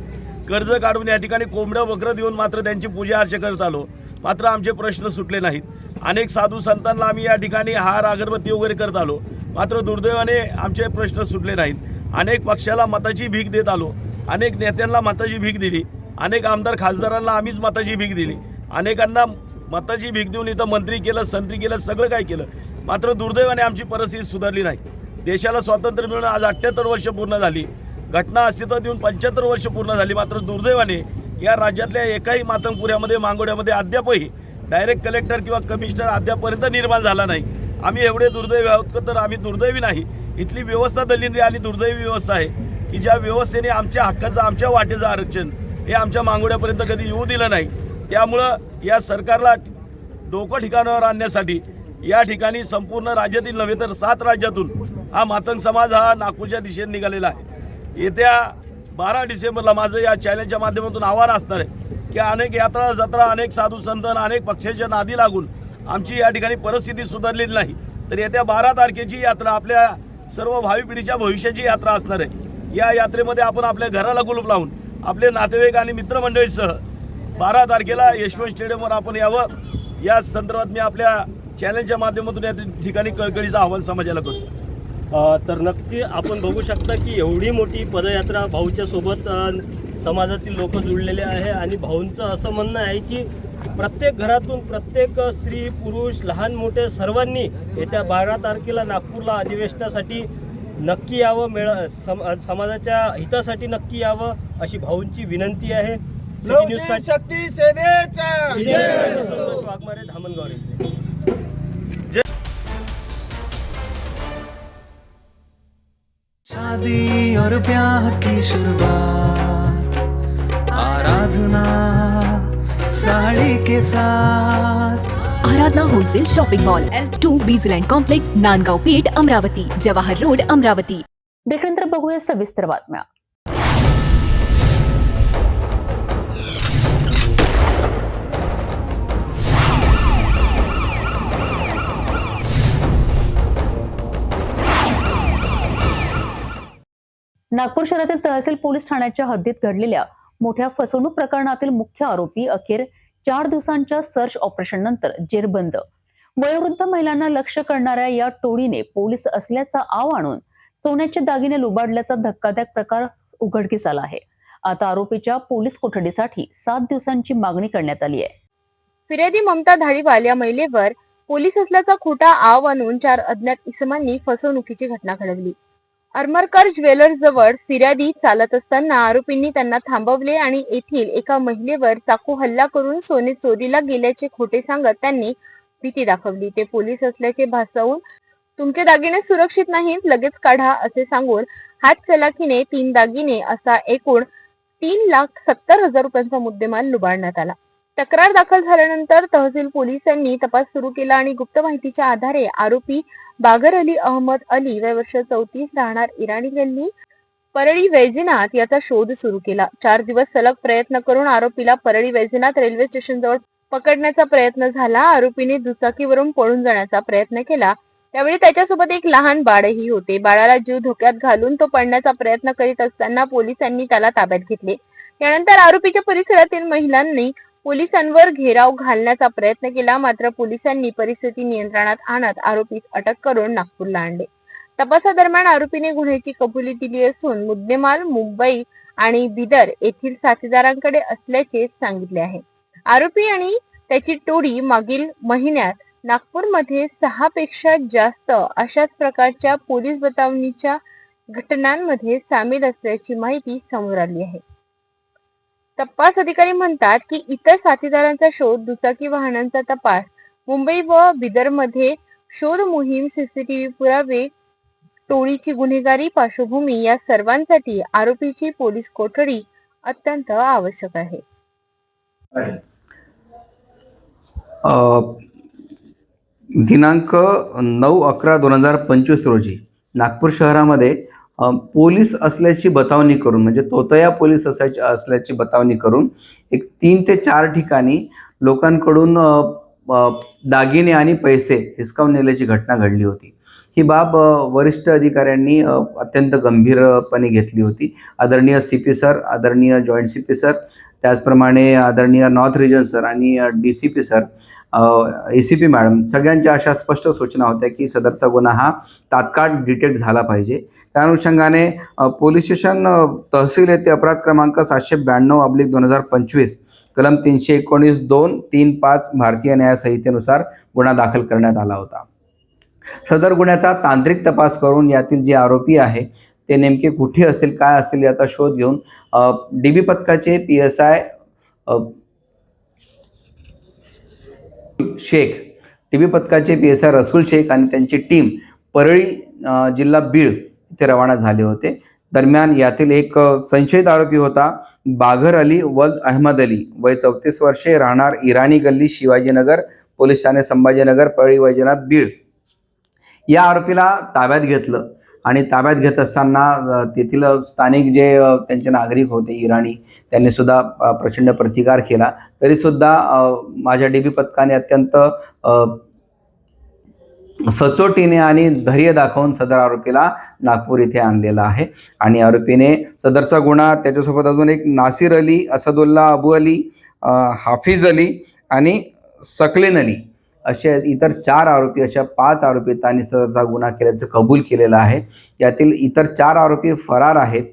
कर्ज काढून या ठिकाणी कोंबडं वक्र देऊन मात्र त्यांची पूजा अर्चा करत आलो. मात्र आमचे प्रश्न सुटले नाहीत. अनेक साधू संतांना आम्ही या ठिकाणी हार अगरबत्ती वगैरे करत आलो, मात्र दुर्दैवाने आमचे प्रश्न सुटले नाहीत. अनेक पक्षाला मताची भीक देत आलो, अनेक नेत्यांना मताची भीक दिली, अनेक आमदार खासदारांना आम्हीच मताची भीक दिली, अनेकांना मताची भीक देऊन इथं मंत्री केलं, संत्री केलं, सगळं काय केलं, मात्र दुर्दैवाने आमची परिस्थिती सुधारली नाही. देशाला स्वातंत्र्य मिळून आज 78 वर्ष पूर्ण झाली, घटना अस्तित्वात येऊन 75 वर्ष पूर्ण झाली, मात्र दुर्दैवाने या राज्यातल्या एकाही मातंगपुऱ्यामध्ये, मांगोड्यामध्ये अद्यापही डायरेक्ट कलेक्टर किंवा कमिशनर अद्यापर्यंत निर्माण झाला नाही. आम्ही एवढे दुर्दैवी आहोत तर आम्ही दुर्दैवी नाही, इथली व्यवस्था दलिंद्री आणि दुर्दैवी व्यवस्था आहे की ज्या व्यवस्थेने आमच्या हक्काचं, आमच्या वाटेचं आरक्षण हे आमच्या मांगोड्यापर्यंत कधी येऊ दिलं नाही. त्यामुळं या सरकारला डोकं ठिकाणावर आणण्यासाठी या ठिकाणी संपूर्ण राज्यातील नव्हे तर 7 राज्यातून हा मातंग समाज हा नागपूरच्या दिशेने निघालेला आहे. येत्या 12 डिसेंबरला माझं या चॅनलच्या माध्यमातून आव्हान असणार आहे की अनेक यात्रा जत्रा, अनेक साधू संत, अनेक पक्षाच्या नादी लागून आमची या ठिकाणी परिस्थिती सुधारलेली नाही. तर येत्या 12 तारखेची यात्रा आपल्या सर्व भावी पिढीच्या भविष्याची यात्रा असणार आहे. या यात्रेमध्ये आपण आपल्या घराला कुलूप लावून आपले नातेवाईक आणि मित्रमंडळीसह 12 तारखेला यशवंत स्टेडियमवर आपण यावं, या संदर्भात मी आपल्या चॅनलच्या माध्यमातून या ठिकाणी कळकळीचं आव्हान समाजाला करतो. तर नक्की आपण बघू शकता की एवढी मोठी पदयात्रा भाऊच्या सोबत समाजातील लोक जुळलेले आहे आणि भाऊंचं असं म्हणणं आहे की प्रत्येक घरातून प्रत्येक स्त्री पुरुष लहान मोठे सर्वांनी येत्या 12 तारखेला नागपूरला अधिवेशनासाठी नक्की यावं, समाजाच्या हितासाठी नक्की यावं अशी भाऊंची विनंती आहे. सिटी न्यूज शक्ती सेनेचा संतोष वाघमारे, धामणगाव रेल्वे. शादी और ब्याह की शुरुआत आराधना साड़ी के साथ. Aradhana wholesale shopping mall L2 Bijland complex Nandgaon Peth Amravati Jawahar road Amravati. ब्रेकनंतर बघूया सविस्तर बातम्या. नागपूर शहरातील तहसील पोलीस ठाण्याच्या हद्दीत घडलेल्या मोठ्या फसवणूक प्रकरणातील मुख्य आरोपी अखेर 4 दिवसांच्या सर्च ऑपरेशन नंतर जेरबंद. वयोवृद्ध महिलांना लक्ष्य करणाऱ्या या टोळीने पोलीस असल्याचा आव आणून सोन्याचे दागिने लुबाडल्याचा धक्कादायक प्रकार उघडकीस आला आहे. आता आरोपीच्या पोलीस कोठडीसाठी 7 दिवसांची मागणी करण्यात आली आहे. फिर्यादी ममता धाडीवाल या महिलेवर पोलीस असल्याचा खोटा आव आणून 4 अज्ञात इसमांनी फसवणुकीची घटना घडवली. अरमरकर ज्वेलर्स जवळ फिर्यादी चालत असताना आरोपींनी त्यांना थांबवले आणि येथील एका महिलेवर चाकू हल्ला करून सोने चोरीला गेल्याचे खोटे सांगत त्यांनी भीती दाखवली. ते पोलीस असल्याचे भासवून तुमचे दागिने सुरक्षित नाहीत, लगेच काढा असे सांगून हात चलाखीने 3 दागिने असा एकूण 3,70,000 रुपयांचा मुद्देमाल लुबाडण्यात आला. तक्रार दाखल झाल्यानंतर तहसील पोलिसांनी तपास सुरू केला आणि गुप्त माहितीच्या आधारे आरोपी बागर अली अहमद अली वय वर्ष 34 राहणार इराणी गल्ली परळी वैजनाथ याचा शोध सुरू केला. 4 दिवस सलग प्रयत्न करून आरोपीला परळी वैजनाथ रेल्वे स्टेशन जवळ पकडण्याचा प्रयत्न झाला. आरोपीने दुचाकीवरून पळून जाण्याचा प्रयत्न केला. त्यावेळी त्याच्यासोबत एक लहान बाळही होते. बाळाला जीव धोक्यात घालून तो पळण्याचा प्रयत्न करीत असताना पोलिसांनी त्याला ताब्यात घेतले. यानंतर आरोपीच्या परिसरातील महिलांनी पोलिसांवर घेराव घालण्याचा प्रयत्न केला, मात्र पोलिसांनी परिस्थिती नियंत्रणात आणत आरोपीस अटक करून नागपूरला आणले. तपासादरम्यान आरोपीने गुन्ह्याची कबुली दिली असून मुद्देमाल मुंबई आणि बिदर येथील साथीदारांकडे असल्याचे सांगितले आहे. आरोपी आणि त्याची टोळी मागील महिन्यात नागपूरमध्ये 6 पेक्षा जास्त अशाच प्रकारच्या पोलीस बतावणीच्या घटनांमध्ये सामील असल्याची माहिती समोर आली आहे. तपास अधिकारी म्हणतात की इतर साथीदारांचा शोध, दुचाकी वाहनांचा तपास, मुंबई व बिदरमध्ये शोध मोहीम, सीसीटीव्ही पुरावे, टोळीची गुन्हेगारी पार्श्वभूमी या सर्वांसाठी आरोपीची पोलीस कोठडी अत्यंत आवश्यक आहे. दिनांक 9/11/2025 रोजी नागपूर शहरामध्ये पोलीस असल्याची बतावणी करून, म्हणजे तोतया पोलीस असल्याची बतावणी करून एक 3 ते 4 ठिकाणी लोकांकडून दागिने आणि पैसे हिसकावून नेल्याची घटना घडली होती. ही बाब वरिष्ठ अधिकाऱ्यांनी अत्यंत गंभीरपणे घेतली होती. आदरणीय CP सर, आदरणीय जॉईंट CP सर, त्याचप्रमाणे आदरणीय नॉर्थ रिजन सर आणि DCP सर, ACP मॅडम, सगळ्यांच्या अशा स्पष्ट सूचना होत्या की सदरचा गुन्हा हा तात्काळ डिटेक्ट झाला पाहिजे. त्या अनुषंगाने पोलीस स्टेशन तहसील येथे अपराध क्रमांक 792/2025 कलम 319(2)(3)(5) भारतीय न्याय संहितेनुसार गुन्हा दाखल करण्यात आला होता. सदर गुन्ह्याचा तांत्रिक तपास करून यातील जे आरोपी आहे ते नेमके कुठे असतील, काय असतील याचा शोध घेऊन DB पथकाचे PSI शेख, DB पथकाचे PSI रसूल शेख आणि त्यांची टीम परळी जिल्हा बीड इथे रवाना झाले होते. दरम्यान यातील एक संशयित आरोपी होता बागर अली वल्द अहमद अली, वय 34 वर्षे, राहणार इराणी गल्ली, शिवाजीनगर, पोलीस ठाणे संभाजीनगर, परळी वैजनाथ, बीड. या आरोपीला ताब्यात घेतलं आणि ताब्यात घेत असताना तेथील स्थानिक जे त्यांचे नागरिक होते इराणी, त्यांनी सुद्धा प्रचंड प्रतिकार केला. तरीसुद्धा माझ्या DB पथकाने अत्यंत सचोटीने आणि धैर्य दाखवून सदर आरोपीला नागपूर इथे आणलेला आहे. आणि आरोपीने सदरचा गुन्हा, त्याच्यासोबत अजून एक नासिर अली, असदुल्ला अबू अली, हाफिज अली आणि सकलेन अली असे इतर 4 आरोपी, अशा 5 आरोपितांनी सदरचा गुन्हा केल्याचं कबूल केलेलं आहे. यातील इतर 4 आरोपी फरार आहेत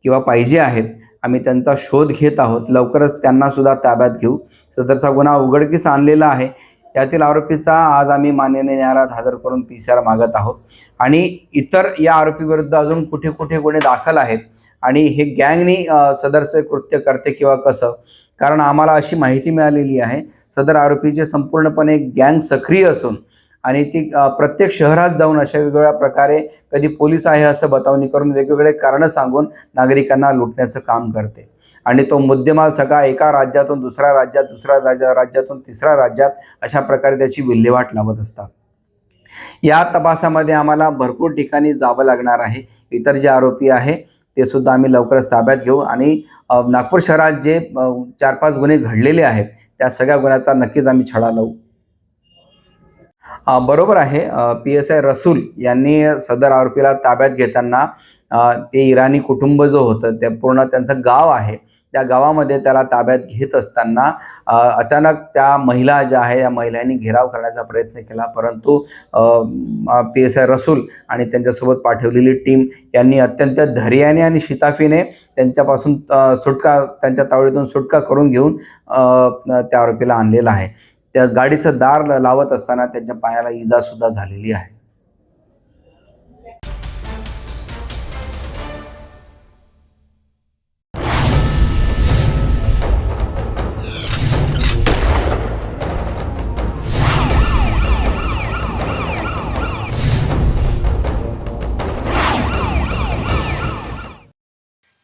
किंवा पाहिजे आहेत आम्ही त्यांचा शोध घेत आहोत. लवकरच त्यांना सुद्धा ताब्यात घेऊ. सदरचा गुन्हा उघडकीस आणलेला आहे. यातील आरोपीचा आज आम्ही माननीय न्यायालयात हजर करून PCR मागत आहोत आणि इतर या आरोपीविरुद्ध अजून कुठे कुठे गुन्हे दाखल आहेत आणि हे गँगनी सदरचे कृत्य करते किंवा कसं, कारण आम्हाला अशी माहिती मिळालेली आहे सदर आरोपीचे संपूर्णपणे गँग सक्रिय असून आणि ती प्रत्येक शहरात जाऊन अशा वेगवेगळ्या प्रकारे कधी पोलीस आहे असं बतावणी करून वेगवेगळे कारणं सांगून नागरिकांना लुटण्याचं काम करते आणि तो मुद्देमाल सगळा एका राज्यातून दुसऱ्या राज्यात, दुसऱ्या राज्यातून तिसऱ्या राज्यात अशा प्रकारे त्याची विल्हेवाट लावत असतात. या तपासामध्ये आम्हाला भरपूर ठिकाणी जावं लागणार आहे. इतर जे आरोपी आहे ते सुद्धा आम्ही लवकरच ताब्यात घेऊ आणि नागपूर शहरात जे 4-5 गुन्हे घडलेले आहेत त्या सगळ्या गुन्ह्याचा नक्कीच आम्ही छडा लावू. बरोबर आहे. PSI रसूल यांनी सदर आरोपीला ताब्यात घेताना ते इराणी कुटुंब जो होतं ते पूर्ण त्यांचं गाव आहे त्या गावामध्ये त्याला ताब्यात घेत असताना अचानक त्या महिला ज्या आहे या महिलांनी घेराव करण्याचा प्रयत्न केला, परंतु PSI रसूल आणि त्यांच्यासोबत पाठवलेली टीम यांनी अत्यंत धैर्याने आणि शिताफीने त्यांच्यापासून त्यांच्या तावडीतून सुटका करून घेऊन त्या आरोपीला आणलेला आहे. त्या गाडीचं दार लावत असताना त्यांच्या पायाला इजा सुद्धा झालेली आहे.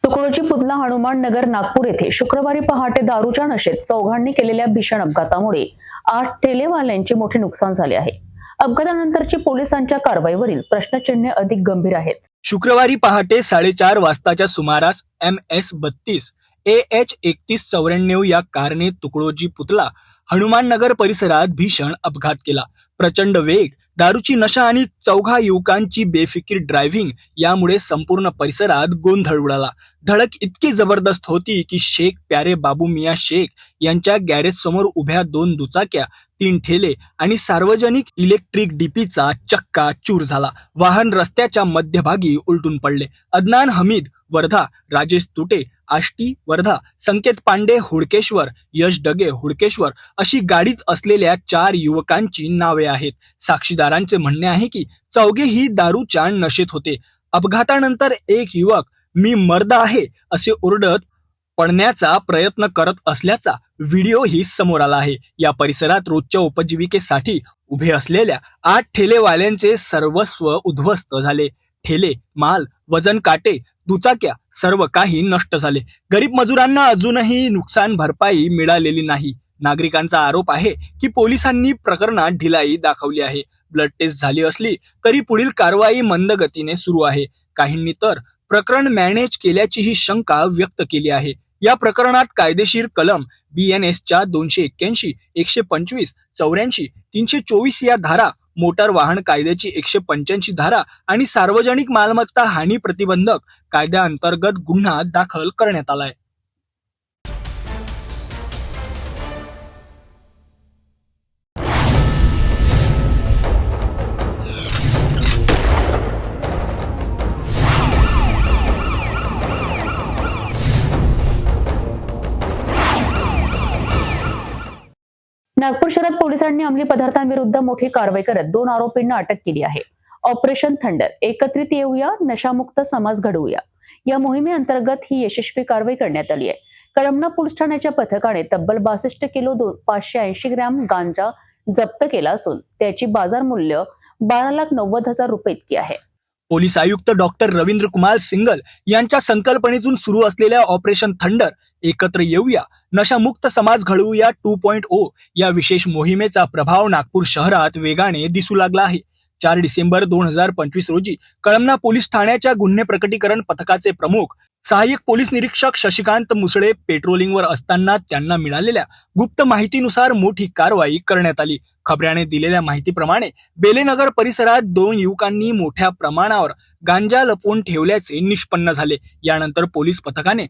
तुकडोजी पुतला हनुमान नगर नागपूर येथे शुक्रवारी पहाटे दारूच्या नशेत चौघांनी केलेल्या भीषण अपघातामुळे 8 ठेलेवाल्यांचे मोठे नुकसान झाले आहे. अपघातानंतरची पोलिसांच्या कारवाईवरील प्रश्नचिन्हे अधिक गंभीर आहेत. शुक्रवारी पहाटे 4:30 वाजताच्या सुमारास MS-32 AH 3194 या कारने तुकडोजी पुतला हनुमाननगर परिसरात भीषण अपघात केला. प्रचंड वेग, दारूची नशा आणि चौघा युवकांची बेफिकीर ड्रायव्हिंग यामुळे संपूर्ण परिसरात गोंधळ उडाला. धडक इतकी जबरदस्त होती की शेख प्यारे बाबू मिया शेख यांच्या गॅरेज समोर उभ्या 2 दुचाक्या, 3 ठेले आणि सार्वजनिक इलेक्ट्रिक डीपीचा चक्का चूर झाला. वाहन रस्त्याच्या मध्यभागी उलटून पडले. अदनान हमीद वर्धा, राजेश तुटे आष्टी वर्धा, संकेत पांडे हुडकेश्वर, यश डगे हुडकेश्वर अशी गाडीत असलेल्या 4 युवकांची नावे आहेत. साक्षीदारांचे म्हणणे आहे की चौघेही दारूच्या नशेत होते. अपघातानंतर एक युवक मी मर्द आहे असे ओरडत पळण्याचा प्रयत्न करत असल्याचा व्हिडिओही समोर आला आहे. या परिसरात रोजच्या उपजीविकेसाठी उभे असलेल्या 8 ठेलेवाल्यांचे सर्वस्व उद्ध्वस्त झाले. ठेले, माल, वजन काटे, दुचाक्या सर्व काही नष्ट झाले. गरीब मजुरांना अजूनही नुकसान भरपाई मिळालेली नाही. नागरिकांचा आरोप आहे की पोलिसांनी प्रकरणात ढिलाई दाखवली आहे. ब्लड टेस्ट झाली असली तरी पुढील कारवाई मंद गतीने सुरू आहे. काहींनी तर प्रकरण मॅनेज केल्याचीही शंका व्यक्त केली आहे. या प्रकरणात कायदेशीर कलम BNSच्या 281, 125, 84, 324 या धारा, मोटार वाहन कायद्याची 185 धारा आणि सार्वजनिक मालमत्ता हानी प्रतिबंधक कायद्याअंतर्गत गुन्हा दाखल करण्यात आलाय. नागपूर शहरात पोलिसांनी अंमली पदार्थांविरुद्ध मोठी कारवाई करत 2 आरोपींना अटक केली आहे. ऑपरेशन थंडर, एकत्रित येऊया, नशामुक्त समाज घडवूया या मोहिमेअंतर्गत ही यशस्वी कारवाई करण्यात आली आहे. कळमना पोलीस ठाण्याच्या पथकाने तब्बल 62 किलो 580 ग्रॅम गांजा जप्त केला असून त्याची बाजार मूल्य 12,90,000 रुपये इतकी आहे. पोलीस आयुक्त डॉक्टर रवींद्र कुमार सिंगल यांच्या संकल्पनेतून सुरू असलेल्या ऑपरेशन थंडर, एकत्र येऊया, नशामुक्त समाज घडवूया 2.0 या विशेष मोहिमेचा प्रभाव नागपूर शहरात वेगाने दिसू लागला आहे. 4 डिसेंबर 2025 रोजी कळमना पोलीस ठाण्याच्या गुन्हे प्रकटीकरण पथकाचे प्रमुख सहाय्यक पोलीस निरीक्षक शशिकांत मुसळे पेट्रोलिंगवर असताना त्यांना मिळालेल्या गुप्त माहितीनुसार मोठी कारवाई करण्यात आली. खबऱ्याने दिलेल्या माहितीप्रमाणे बेलेनगर परिसरात 2 युवकांनी मोठ्या प्रमाणावर गांजा लपवून ठेवल्याचे निष्पन्न झाले. यानंतर पोलीस पथकाने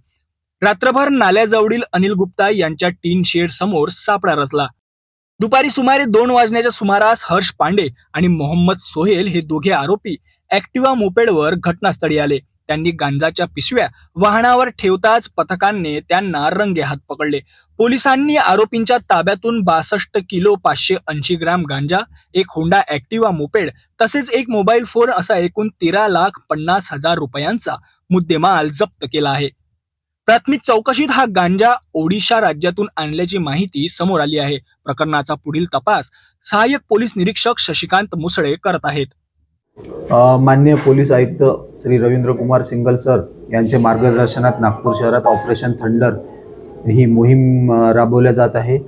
रात्रभर नाल्याजवळील अनिल गुप्ता यांच्या टीन शेड समोर सापळा रचला. दुपारी सुमारे 2 वाजण्याच्या सुमारास हर्ष पांडे आणि मोहम्मद सोहेल हे दोघे आरोपी ऍक्टिवा मोपेडवर घटनास्थळी आले. त्यांनी गांजाच्या पिशव्या वाहनावर ठेवताच पथकांनी त्यांना रंगेहात पकडले. पोलिसांनी आरोपींच्या ताब्यातून 62 किलो 580 ग्राम गांजा, एक होंडा ऍक्टिवा मोपेड तसेच एक मोबाईल फोन असा एकूण 13,50,000 रुपयांचा मुद्देमाल जप्त केला आहे. प्राथमिक चौकशीत हा गांजा ओडिशा राज्यातून आणल्याची माहिती समोर आली आहे. प्रकरणाचा पुढील तपास सहाय्यक पोलीस निरीक्षक शशिकांत मुसळे करत आहेत. माननीय पोलीस आयुक्त श्री रवींद्र कुमार सिंगल सर यांच्या मार्गदर्शनात नागपूर शहरात ऑपरेशन थंडर ही मोहीम राबवल्या जात आहे.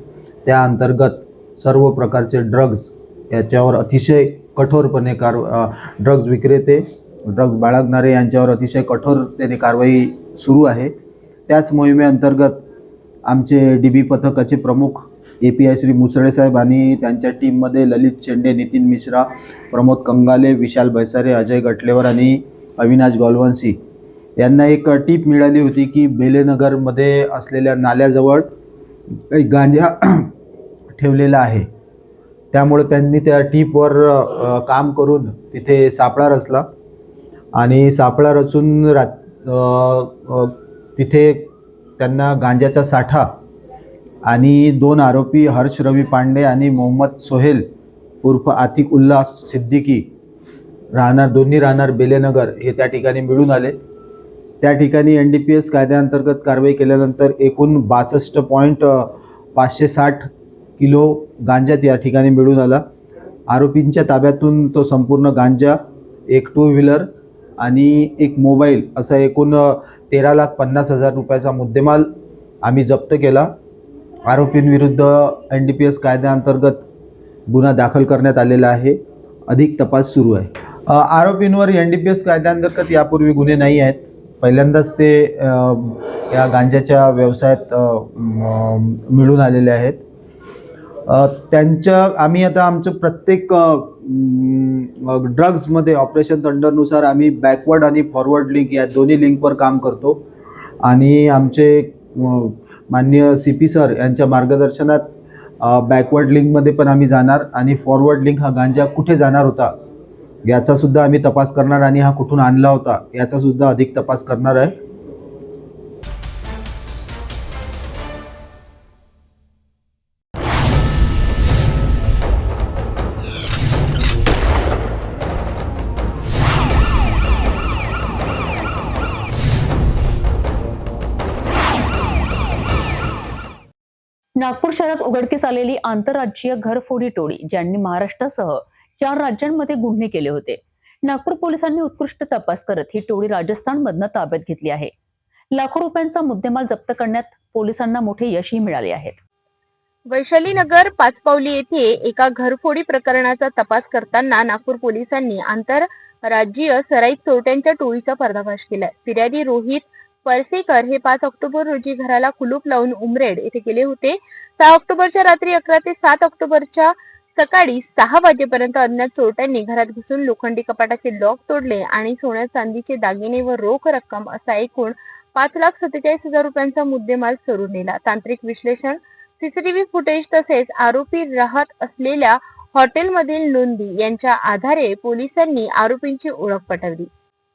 त्या अंतर्गत सर्व प्रकारचे ड्रग्ज याच्यावर अतिशय कठोरपणे ड्रग्ज विक्रेते, ड्रग्ज बाळगणारे यांच्यावर अतिशय कठोरतेने कारवाई सुरू आहे. त्याच मोहिमेअंतर्गत आमचे DB पथकाचे प्रमुख API श्री मुसळे साहेब आणि त्यांच्या टीममध्ये ललित शेंडे, नितीन मिश्रा, प्रमोद कंगाले, विशाल बैसारे, अजय गटलेवर आणि अविनाश गोलवंशी यांना एक टीप मिळाली होती की बेलेनगरमध्ये असलेल्या नाल्याजवळ काही गांजा ठेवलेला आहे. त्यामुळे त्यांनी त्या टीपवर काम करून तिथे सापळा रचला आणि सापळा रचून तिथे त्यांना गांजाचा साठा आणि 2 आरोपी हर्ष रवी पांडे आणि मोहम्मद सोहेल उर्फ आतिक उल्ला सिद्दीकी दोन्ही राहणार बेलेनगर हे त्या ठिकाणी मिळून आले. त्या ठिकाणी NDPS कायद्याअंतर्गत कारवाई केल्यानंतर एकूण 62.560 किलो गांजा त्या ठिकाणी मिळून आला. आरोपींच्या ताब्यातून तो संपूर्ण गांजा, एक 2 व्हीलर आणि एक मोबाईल असा एकूण 13,50,000 रुपयाचा मुद्देमाल आम्ही जप्त केला. आरोपींविरुद्ध NDPS कायद्याअंतर्गत गुन्हा दाखल करण्यात आलेला आहे. अधिक तपास सुरू आहे. आरोपींवर NDPS कायद्याअंतर्गत यापूर्वी गुन्हे नाही आहेत. पहिल्यांदाच ते या गांजाच्या व्यवसायात मिळून आलेले आहेत. आम्ही आता आमचं प्रत्येक ड्रग्जमध्ये ऑपरेशन थंडरनुसार आम्ही बॅकवर्ड आणि फॉरवर्ड लिंक या दोन्ही लिंकवर काम करतो आणि आमचे माननीय CP सर यांच्या मार्गदर्शनात बॅकवर्ड लिंकमध्ये पण आम्ही जाणार आणि फॉरवर्ड लिंक हा गांजा कुठे जाणार होता याचासुद्धा आम्ही तपास करणार आणि हा कुठून आणला होता याचासुद्धा अधिक तपास करणार आहे. नागपूर शहरात उघडकीस आलेली आंतरराज्यीय घरफोडी टोळी, ज्यांनी महाराष्ट्रासह 4 राज्यांमध्ये गुन्हे केले होते. नागपूर पोलिसांनी उत्कृष्ट तपास करत ही टोळी राजस्थानमधनं ताब्यात घेतली आहे. लाखो रुपयांचा मुद्देमाल जप्त करण्यात पोलिसांना मोठे यशही मिळाले आहेत. वैशालीनगर पाचपावली येथे एका घरफोडी प्रकरणाचा तपास करताना नागपूर पोलिसांनी आंतरराज्यीय सराईत चोरट्यांच्या टोळीचा पर्दाफाश केलाय. फिर्यादी रोहित परसेकर हे 5 ऑक्टोबर रोजी घराला कुलूप लावून उमरेड येथे गेले होते. 6 ऑक्टोबरच्या रात्री 11 ते 7 ऑक्टोबरच्या सकाळी 6 वाजेपर्यंत अज्ञात चोरट्यांनी घरात घुसून लोखंडी कपाटाचे लॉक तोडले आणि सोन्या चांदीचे दागिने व रोख रक्कम असा एकूण 5,47,000 रुपयांचा मुद्देमाल चोरून नेला. तांत्रिक विश्लेषण, CCTV फुटेज तसेच आरोपी राहत असलेल्या हॉटेलमधील नोंदी यांच्या आधारे पोलिसांनी आरोपींची ओळख पटवली.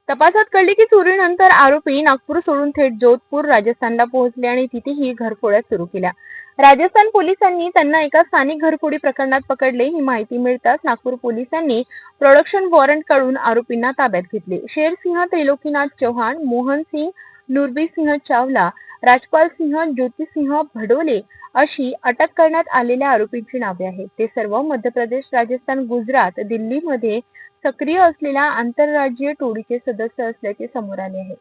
तपासात कळले की चोरीनंतर आरोपी नागपूर सोडून थेट जोधपूर राजस्थानला पोहोचले आणि तिथेही घरफोड्या सुरू केल्या. राजस्थान पोलिसांनी त्यांना एका स्थानिक घरफोडी प्रकरणात पकडले. ही माहिती मिळताच नागपूर पोलिसांनी प्रोडक्शन वॉरंट काढून आरोपींना ताब्यात घेतले. शेरसिंह त्रिलोकीनाथ चौहान, मोहन सिंह, नुरबी सिंह चावला, राजपाल सिंह, ज्योतिसिंह भडोले अशी अटक करण्यात आलेल्या आरोपींची नावे आहेत. ते सर्व मध्य प्रदेश, राजस्थान, गुजरात, दिल्लीमध्ये सक्रिय असलेल्या आंतरराज्यीय टोळीचे सदस्य असल्याचे समोर आले आहे.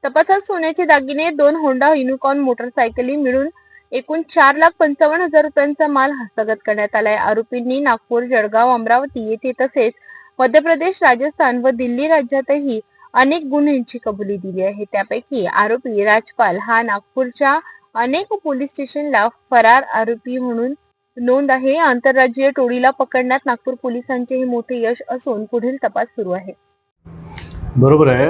तपासात सोन्याचे दागिने, 2 होंडा युनिकॉर्न मोटरसायकली मिळून एकूण 4,55,000 रुपयांचा माल हस्तगत करण्यात आलाय. आरोपींनी नागपूर, जळगाव, अमरावती येथे तसेच मध्य प्रदेश, राजस्थान व दिल्ली राज्यातही अनेक गुन्ह्यांची कबुली दिली आहे. त्यापैकी आरोपी राजपाल हा नागपूरच्या अनेक पोलीस स्टेशनला फरार आरोपी म्हणून नोंद आहे. आंतरराज्यीय टोळीला पकडण्यात नागपूर पोलिसांचे हे मोठे यश असून पुढील तपास सुरू आहे. बरोबर आहे.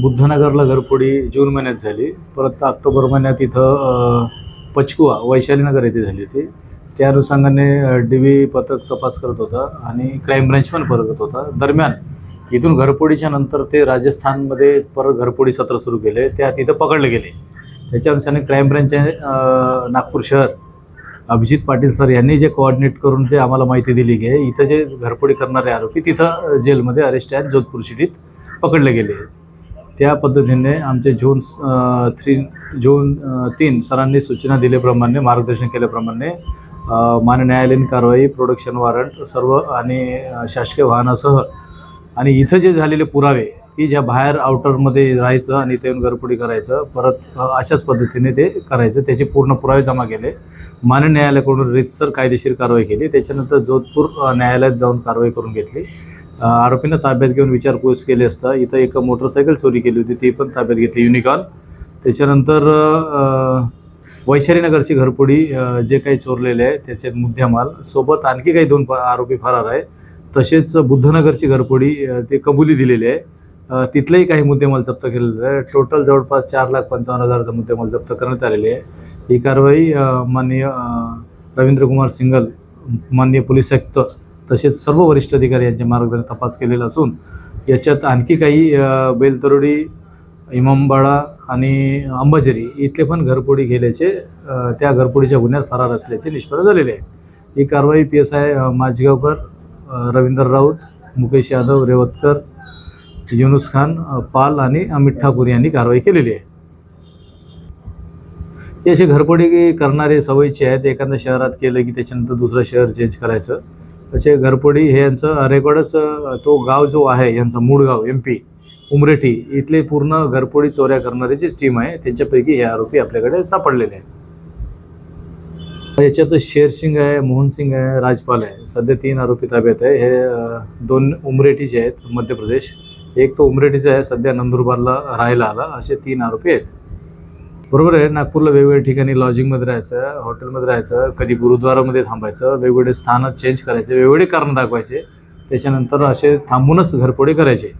बुद्धनगरला घरफोडी जून महिन्यात झाली, परत ऑक्टोबर महिन्यात इथं पचकुवा वैशालीनगर येथे झाली होती. त्या अनुषंगाने DB पथक तपास करत होता आणि क्राईम ब्रांच पण करत होता. दरम्यान इथून घरफोडीच्या नंतर ते राजस्थानमध्ये परत घरफोडी सत्र सुरू केले, त्या तिथं पकडले गेले. त्याच्या अनुषंगाने क्राईम ब्रँचचे नागपूर शहर अभिजित पाटील सर यांनी जे कोऑर्डिनेट करून जे आम्हाला माहिती दिली की इथं जे घरफोडी करणारे आरोपी तिथं जेलमध्ये अरेस्ट आहेत, जोधपूर सिटीत पकडले गेले. त्या पद्धतीने आमचे झोन 3 सरांनी सूचना दिल्याप्रमाणे, मार्गदर्शन केल्याप्रमाणे मान्य न्यायालयीन कारवाई, प्रोडक्शन वॉरंट सर्व आणि शासकीय वाहनासह आणि इथं जे झालेले पुरावे की ज्या बाहेर आउटरमध्ये राहायचं आणि ते घरफोडी करायचं, परत अशाच पद्धतीने ते करायचं, त्याचे पूर्ण पुरावे जमा केले. मान्य न्यायालयाकडून रीतसर कायदेशीर कारवाई केली. त्याच्यानंतर जोधपूर न्यायालयात जाऊन कारवाई करून घेतली. आरोपींना ताब्यात घेऊन विचारपूस केली असता इथं एक मोटरसायकल चोरी केली होती, ती पण ताब्यात घेतली, युनिकॉर्न. त्याच्यानंतर वैशालीनगरची घरफोडी जे काही चोरलेले आहे त्याच्यात मुद्देमाल सोबत आणखी काही 2 आरोपी फरार आहे. तसेच बुद्धनगरची घरफोडी ते कबुली दिलेली आहे, तिथलेही काही मुद्देमाल जप्त केलेले आहे. टोटल जवळपास 4,55,000चा मुद्देमाल जप्त करण्यात आलेले आहे. ही कारवाई माननीय रवींद्र कुमार सिंगल, माननीय पोलीस आयुक्त तसेच सर्व वरिष्ठ अधिकारी यांच्या मार्गदर्शनात तपास केलेला असून याच्यात आणखी काही बेलतरोडी, इमामबाडा आणि अंबाझरी इथले पण घरफोडी गेल्याचे, त्या घरफोडीच्या गुन्ह्यात फरार असल्याचे निष्पन्न झालेले आहे. ही कारवाई PSI माझगावकर, रवींद्र राऊत, मुकेश यादव, रेवतकर, युनुस खान, पाल आणि अमित ठाकूर यांनी कारवाई केलेली आहे. हे असे घरफोडी करणारे सवयीचे आहेत. एखाद्या शहरात केलं की त्याच्यानंतर दुसरं शहर चेंज करायचं. असे घरफोडी हे यांचं रेकॉर्डच, तो गाव जो आहे यांचा मूळ गाव MP उमरेठी इथले पूर्ण घरफोडी चोऱ्या करणाऱ्याचीच टीम आहे. त्यांच्यापैकी हे आरोपी आपल्याकडे सापडलेले आहेत. याच्यात शेरसिंग आहे, मोहनसिंग आहे, राजपाल आहे. सध्या 3 आरोपी ताब्यात आहे. हे 2 उमरेठीचे आहेत, मध्य प्रदेश. एक तो उमरेठीचा आहे, सध्या नंदुरबारला राहायला आला. असे 3 आरोपी आहेत. बरोबर आहे. नागपूरला वेगवेगळ्या ठिकाणी लॉजिंगमध्ये राहायचं, हॉटेलमध्ये राहायचं, कधी गुरुद्वारामध्ये थांबायचं, वेगवेगळे स्थानं चेंज करायचे, वेगवेगळे कारण दाखवायचे, त्याच्यानंतर असे थांबूनच घरफोडी करायचे.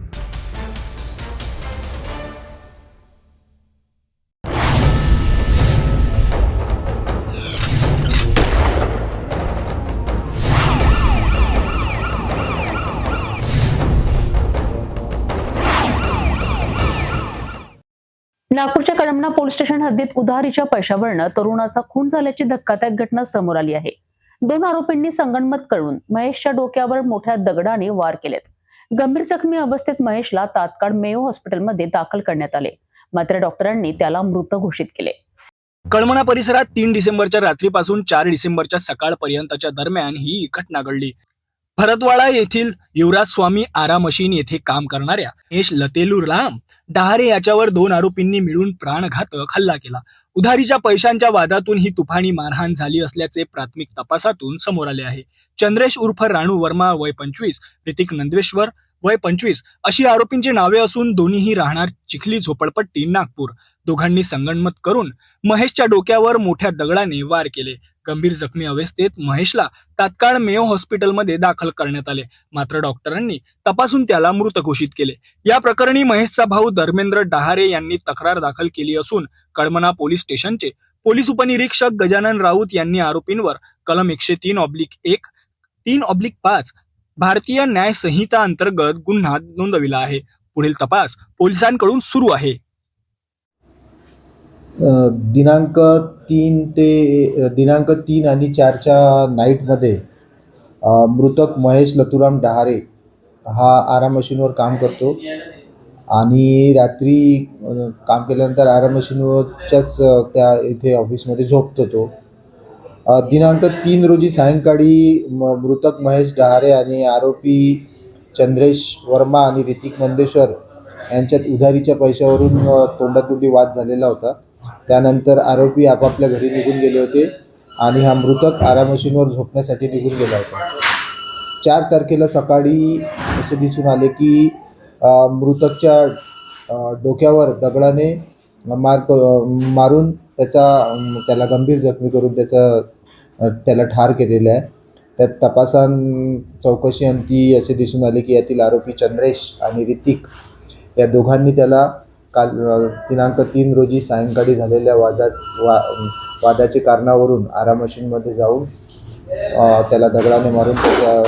नागपूरच्या कळमना पोलीस स्टेशन हद्दीत उधारीच्या पैशावरनं तरुणाचा खून झाल्याची धक्कादायक घटना समोर आली आहे. 2 आरोपींनी संगनमत करून महेशच्या डोक्यावर मोठ्या दगडाने वार केलेत. गंभीर जखमी अवस्थेत महेशला तात्काळ मेयो हॉस्पिटलमध्ये दाखल करण्यात आले, मात्र डॉक्टरांनी त्याला मृत घोषित केले. कळमना परिसरात 3 डिसेंबरच्या रात्रीपासून 4 डिसेंबरच्या सकाळपर्यंतच्या दरम्यान ही घटना घडली. भरतवाडा येथील युवराज स्वामी आरा मशीन येथे काम करणाऱ्या महेश लतेलूराम डहारे याच्यावर 2 आरोपींनी मिळून प्राणघातक हल्ला केला. उधारीच्या पैशांच्या वादातून ही तुफानी मारहाण झाली असल्याचे प्राथमिक तपासातून समोर आले आहे. चंद्रेश उर्फ राणू वर्मा वय 25, ऋतिक नंदवेश्वर वय 25 अशी आरोपींची नावे असून दोन्हीही राहणार चिखली झोपडपट्टी नागपूर. दोघांनी संगनमत करून महेशच्या डोक्यावर मोठ्या दगडाने वार केले. गंभीर जखमी अवस्थेत महेशला तात्काळ मेयो हॉस्पिटलमध्ये दाखल करण्यात आले, मात्र डॉक्टरांनी तपासून त्याला मृत घोषित केले. या प्रकरणी महेशचा भाऊ धर्मेंद्र डहारे यांनी तक्रार दाखल केली असून कळमना पोलीस स्टेशनचे पोलीस उपनिरीक्षक गजानन राऊत यांनी आरोपींवर कलम 103/1, 3/5 भारतीय न्याय संहिता अंतर्गत गुन्हा नोंदविला आहे. पुढील तपास पोलिसांकडून सुरू आहे. दिनांक 3 आणि 4च्या नाईटमध्ये मृतक महेश लतुराम डहारे हा आरा मशीनवर काम करतो आणि रात्री काम केल्यानंतर आरा मशीनवरच्याच त्या इथे ऑफिसमध्ये झोपतो तो. दिनांक 3 रोजी सायंकाळी मृतक महेश डहारे आणि आरोपी चंद्रेश वर्मा आणि ऋतिक नंदेश्वर यांच्यात उधारीच्या पैशावरून तोंडातोंडी वाद झालेला होता. त्यानंतर आरोपी आपापल्या घरी निघून गेले होते आणि हा मृतक आरा मशीनवर झोपण्यासाठी निघून गेला होता. 4 तारखेला सकाळी असे दिसून आले की मृतकच्या डोक्यावर दगडाने मारून त्याला गंभीर जखमी करून त्याला ठार केलेलं आहे. त्यात चौकशी अंती असे दिसून आले की यातील आरोपी चंद्रेश आणि ऋतिक या दोघांनी त्याला काल दिनांक 3 रोजी सायंकाळी झालेल्या वादाचे कारणावरून आरा मशीनमध्ये जाऊन त्याला दगडाने मारून त्याचा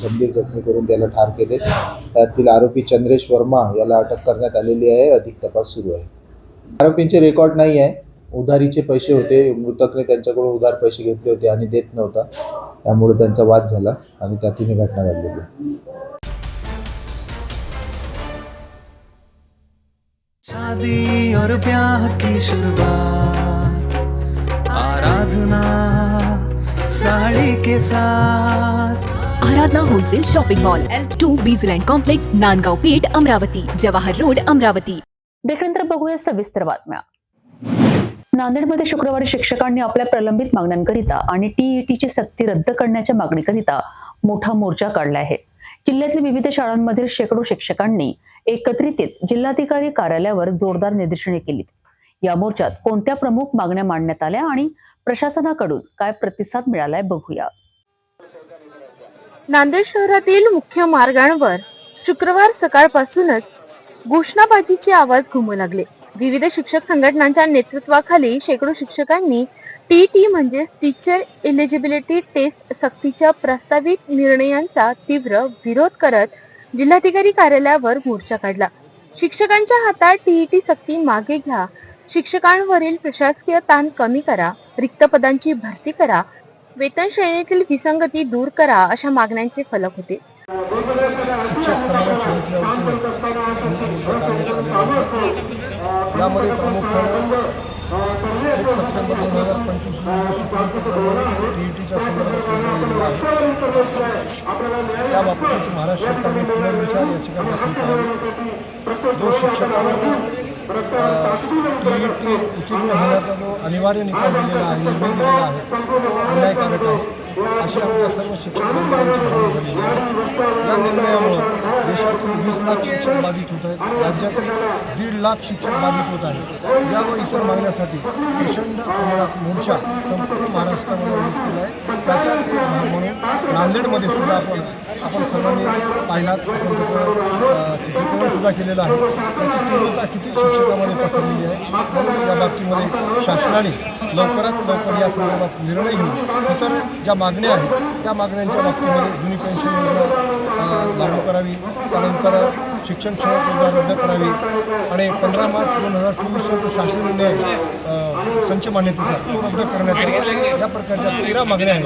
गंभीर जखमी करून त्याला ठार केले. त्यातील आरोपी चंद्रेश वर्मा याला अटक करण्यात आलेली आहे. अधिक तपास सुरू आहे. आरोपींचे रेकॉर्ड नाही आहे. उधारीचे पैसे होते. मृतकने त्यांच्याकडून उधार पैसे घेतले होते आणि देत नव्हता. त्यामुळे त्यांचा वाद झाला आणि त्यातून ही घटना घडलेली. शादी और ब्याह की शुरुआत आराधना साड़ी के साथ. Aradhana wholesale shopping mall L2 Bijland complex Nandgaon Peth Amravati Jawahar road Amravati. ब्रेकनंतर बघूया सविस्तर बातम्या. नांदेडमध्ये शुक्रवारी शिक्षकांनी आपल्या प्रलंबित मागण्यांकरिता आणि टीईटीची सक्ती रद्द करण्याच्या मागणीकरिता मोठा मोर्चा काढला आहे. जिल्ह्यातील विविध शाळांमधील शेकडो शिक्षकांनी एकत्रित येत जिल्हाधिकारी कार्यालयावर जोरदार निदर्शने केलीत. या मोर्चात कोणत्या प्रमुख मागण्या मांडण्यात आल्या आणि प्रशासनाकडून काय प्रतिसाद मिळालाय बघूया. नांदेड शहरातील मुख्य मार्गांवर शुक्रवार सकाळपासूनच घोषणाबाजीचे आवाज घुमू लागले. विविध शिक्षक संघटनांच्या नेतृत्वाखाली शेकडो शिक्षकांनी टीईटी म्हणजे टीचर एलिजिबिलिटी टेस्ट सक्तीच्या प्रस्तावित निर्णयांचा तीव्र विरोध करत जिल्हाधिकारी कार्यालयावर मोर्चा काढला. शिक्षकांच्या हातात टीईटी सक्ती मागे घ्या, शिक्षकांवरील प्रशासकीय ताण कमी करा, रिक्त पदांची भरती करा, वेतन श्रेणीतील विसंगती दूर करा अशा मागण्यांचे फलक होते. शिक्षक समाज समितीच्या वतीने यामध्ये प्रामुख्याने 1 सप्टेंबर 2025 टीईटीच्या संदर्भात निर्णय दिलेला आहे. त्या बाबतीत महाराष्ट्र सरकारने पुनर्विचार याचिका दाखल करावी. जो शिक्षकांना टीईटी उत्तीर्ण होण्याचा जो अनिवार्य निकाल दिलेला आहे, निर्णय दिलेला आहे, तो अन्यायकारक आहे अशी आमच्या सर्व शिक्षक मंडळांची भावना झालेली आहे. या निर्णयामुळे देशातील 20 लाख शिक्षक बाधित होत आहेत. राज्यातील 1.5 लाख शिक्षक बाधित होत आहेत. या व इतर मागण्यासाठी प्रचंड प्रमाणात मोर्चा संपूर्ण महाराष्ट्रामध्ये आयोजित केला आहे. त्याचाच एक भाग म्हणून नांदेडमध्ये सुद्धा आपण सर्वांनी पाहिलात, आपण त्याचं चित्रीकरण सुद्धा केलेलं आहे. त्याची तीव्रता किती शिक्षकांमध्ये पसरलेली आहे. म्हणून या बाबतीमध्ये शासनाने लवकरात लवकर या संदर्भात निर्णय घेऊन इतर ज्या मागण्या आहेत त्या मागण्यांच्या बाबतीमध्ये जुनी पेन्शन योजना लागू करावी, त्यानंतर शिक्षण सेवा योजना रद्द करावी आणि 15 मार्च 2024 जो शासन निर्णय संच मान्यतेचा तो रद्द करण्यात यावा. या प्रकारच्या 13 मागण्या आहेत.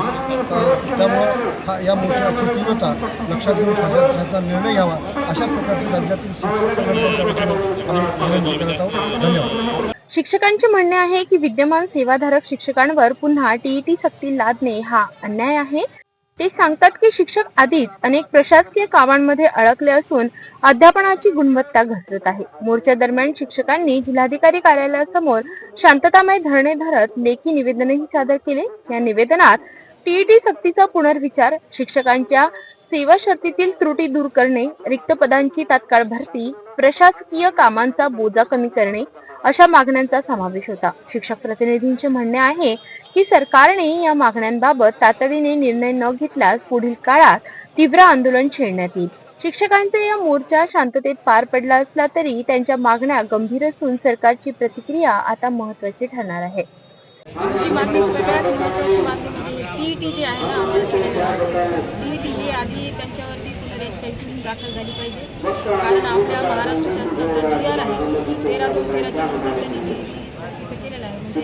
त्यामुळं या मोर्चाची तीव्रता लक्षात घेऊन शासनाचा निर्णय घ्यावा अशा प्रकारचे राज्यातील शिक्षक संघटनांच्या वतीने आम्ही विनंती करत आहोत. धन्यवाद. शिक्षकांचे म्हणणे आहे की विद्यमान सेवाधारक शिक्षकांवर पुन्हा टीईटी सक्ती लादणे हा अन्याय आहे. ते सांगतात की शिक्षक आधीच अनेक प्रशासकीय कामांमध्ये अडकले असून अध्यापनाची गुणवत्ता घसरत आहे. मोर्चा दरम्यान शिक्षकांनी जिल्हाधिकारी कार्यालयासमोर शांततामय धरणे धरत लेखी निवेदनही सादर केले. या निवेदनात टीईटी सक्तीचा पुनर्विचार, शिक्षकांच्या सेवा शर्तीतील त्रुटी दूर करणे, रिक्त पदांची तात्काळ भरती, प्रशासकीय कामांचा बोजा कमी करणे अशा मागण्यांचा समावेश होता. शिक्षक प्रतिनिधींचे म्हणणे आहे की सरकारने या मागण्यांबाबत तातडीने निर्णय न घेतल्यास पुढील काळात तीव्र आंदोलन छेडण्यात येईल. शिक्षकांचा या मोर्चा शांततेत पार पडला असला तरी त्यांच्या मागण्या गंभीर असून सरकारची प्रतिक्रिया आता महत्त्वाची ठरणार आहे. आमची मागणी सगळ्यात महत्त्वाची मागणी म्हणजे टीईटी जी आहे ना, आम्हाला केलेलं आहे टीईटी ही आधी त्यांच्यावरती पुनरेज दाखल झाली पाहिजे. कारण आपल्या महाराष्ट्र शासनाचा GR आहे 13/2/13च्या नंतर त्यांनी टीईटी सक्तीचं केलेलं आहे. म्हणजे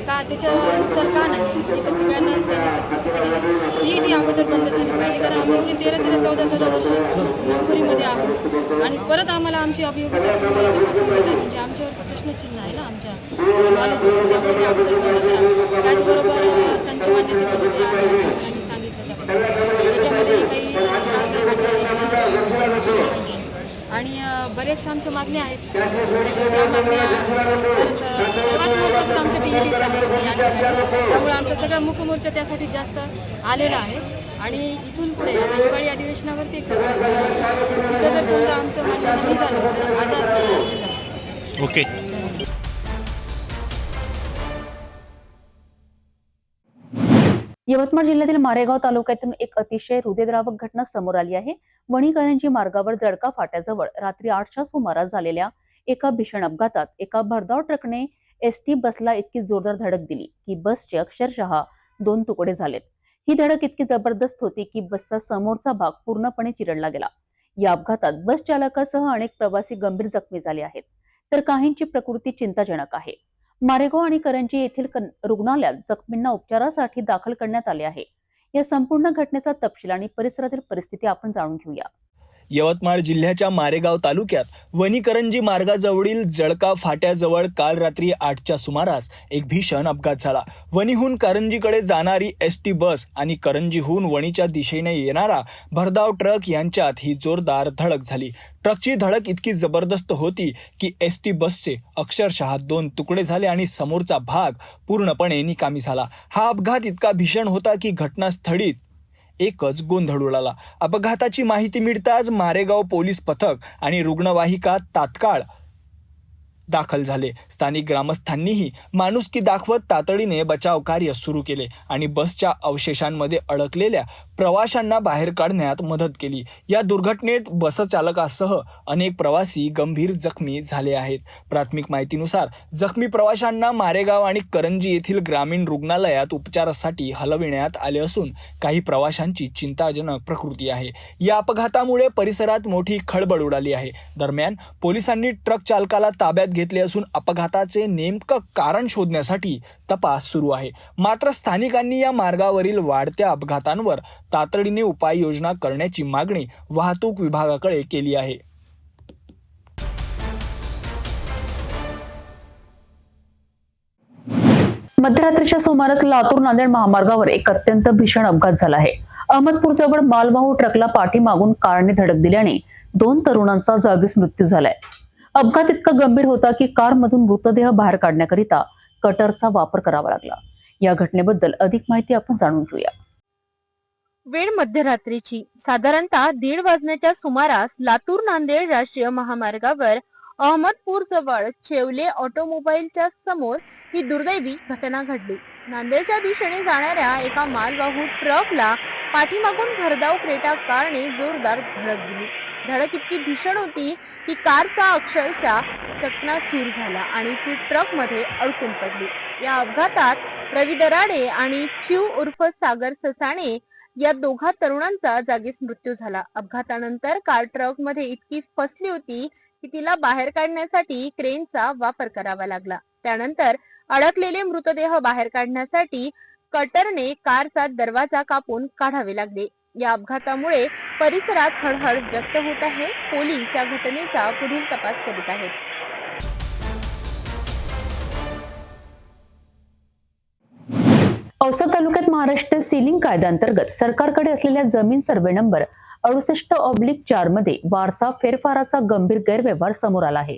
का त्याच्यानुसार का नाही, हे तर सगळ्यांनाच त्यांनी सक्तीचं केलेलं आहे. टीईटी अगोदर बंद झाली पाहिजे कारण आम्ही एवढी 13-14 वर्ष नोकरीमध्ये आहोत आणि परत आम्हाला आमची अभियोगिता पासून म्हणजे आमच्यावरती प्रश्नचिन्ह आहे ना आमच्या नॉलेजवरती. त्यामुळे अगोदर बंद करा. त्याचबरोबर संच मान्यतेमध्ये जे आहे सरांनी सांगितलं त्याच्यामध्ये काही त्रासदायक अटी पाहिजे आणि बरेच आमच्या मागण्या आहेत. त्या मागण्या सर्वात महत्त्वाचं आमचं टीईटीच आहे या ठिकाणी. त्यामुळे आमचा सगळा मुखमोर्चा त्यासाठी जास्त आलेला आहे आणि इथून पुढे आता हिवाळी अधिवेशनावरती एक तिथं जर समजा आमचं मान्य नाही झालं तर आझाद ओके. यवतमाळ जिल्ह्यातील मारेगाव तालुक्यातून एक अतिशय हृदयद्रावक घटना समोर आली आहे. वणीकरांची मार्गावर जळका फाट्याजवळ रात्री 8च्या सुमारास झालेल्या एका भीषण अपघातात एका भरधाव ट्रकने एसटी बसला इतकी जोरदार धडक दिली की बसचे अक्षरशः 2 तुकडे झालेत. ही धडक इतकी जबरदस्त होती की बसचा समोरचा भाग पूर्णपणे चिरडला गेला. या अपघातात बस चालकासह अनेक प्रवासी गंभीर जखमी झाले आहेत, तर काहींची प्रकृती चिंताजनक आहे. मारेगाव आणि करंजी येथील रुग्णालयात जखमींना उपचारासाठी दाखल करण्यात आले आहे. या संपूर्ण घटनेचा तपशील आणि परिसरातील परिस्थिती आपण जाणून घेऊया. यवतमाळ जिल्ह्याच्या मारेगाव तालुक्यात वनी-करंजी मार्गाजवळील जळका फाट्याजवळ काल रात्री 8च्या सुमारास एक भीषण अपघात झाला. वनीहून करंजीकडे जाणारी एसटी बस आणि करंजीहून वणीच्या दिशेने येणारा भरधाव ट्रक यांच्यात ही जोरदार धडक झाली. ट्रकची धडक इतकी जबरदस्त होती की एसटी बसचे अक्षरशः 2 तुकडे झाले आणि समोरचा भाग पूर्णपणे निकामी झाला. हा अपघात इतका भीषण होता की घटनास्थळी एकच गोंधळ उडाला. अपघाताची माहिती मिळताच मारेगाव पोलीस पथक आणि रुग्णवाहिका तात्काळ दाखल झाले. स्थानिक ग्रामस्थांनीही माणुसकी दाखवत तातडीने बचाव कार्य सुरू केले आणि बसच्या अवशेषांमध्ये अडकलेल्या प्रवाशांना बाहेर काढण्यात मदत केली. या दुर्घटनेत बसचालकासह अनेक प्रवासी गंभीर जखमी झाले आहेत. प्राथमिक माहितीनुसार जखमी प्रवाशांना मारेगाव आणि करंजी येथील ग्रामीण रुग्णालयात उपचारासाठी हलविण्यात आले असून काही प्रवाशांची चिंताजनक प्रकृती आहे. या अपघातामुळे परिसरात मोठी खळबळ उडाली आहे. दरम्यान पोलिसांनी ट्रक चालकाला ताब्यात घेतले असून अपघाताचे नेमकं कारण शोधण्यासाठी तपास सुरू आहे. मात्र स्थानिकांनी या मार्गावरील वाढत्या अपघातांवर तातडीने उपाययोजना करण्याची मागणी वाहतूक विभागाकडे केली आहे. मध्यरात्रीच्या सुमारास लातूर नांदेड महामार्गावर एक अत्यंत भीषण अपघात झाला आहे. अहमदपूरजवळ मालवाहू ट्रकला पाठीमागून कारने धडक दिल्याने 2 तरुणांचा जागीच मृत्यू झालाय. अपघात इतका गंभीर होता की कारमधून मृतदेह बाहेर काढण्याकरिता कटरचा वापर करावा लागला. या घटनेबद्दल अधिक माहिती आपण जाणून घेऊया. वेळ मध्यरात्रीची साधारणतः 1:30 वाजण्याच्या सुमारास लातूर नांदेड राष्ट्रीय महामार्गावर अहमदपूर जवळ चेवले ऑटोमोबाईलच्या समोर ही दुर्दैवी घटना घडली. नांदेडच्या दिशेने जाणाऱ्या एका मालवाहू ट्रकला पाठीमागून भरधाव क्रेटा कारने जोरदार धडक दिली. धडक इतकी भीषण होती की कारचा अक्षरशः चकनाचूर झाला आणि ती ट्रक मध्ये अडकून पडली. या अपघातात रवी दराडे आणि चिव उर्फ सागर ससाणे या दोघा तरुणांचा जागीच मृत्यू झाला. अपघातानंतर कार ट्रक मध्ये इतकी फसली होती की तिला बाहेर काढण्यासाठी क्रेनचा वापर करावा लागला. त्यानंतर अडकलेले मृतदेह बाहेर काढण्यासाठी कटरने कारचा दरवाजा कापून काढावे लागले. या अपघातामुळे परिसरात हळहळ व्यक्त होत आहे. पोलीस या घटनेचा पुढील तपास करीत आहेत. औसा तालुक्यात महाराष्ट्र सीलिंग कायद्याअंतर्गत सरकारकडे असलेल्या जमीन सर्वे नंबर 68/4 मध्ये वारसा फेरफाराचा गंभीर गैरव्यवहार समोर आला आहे.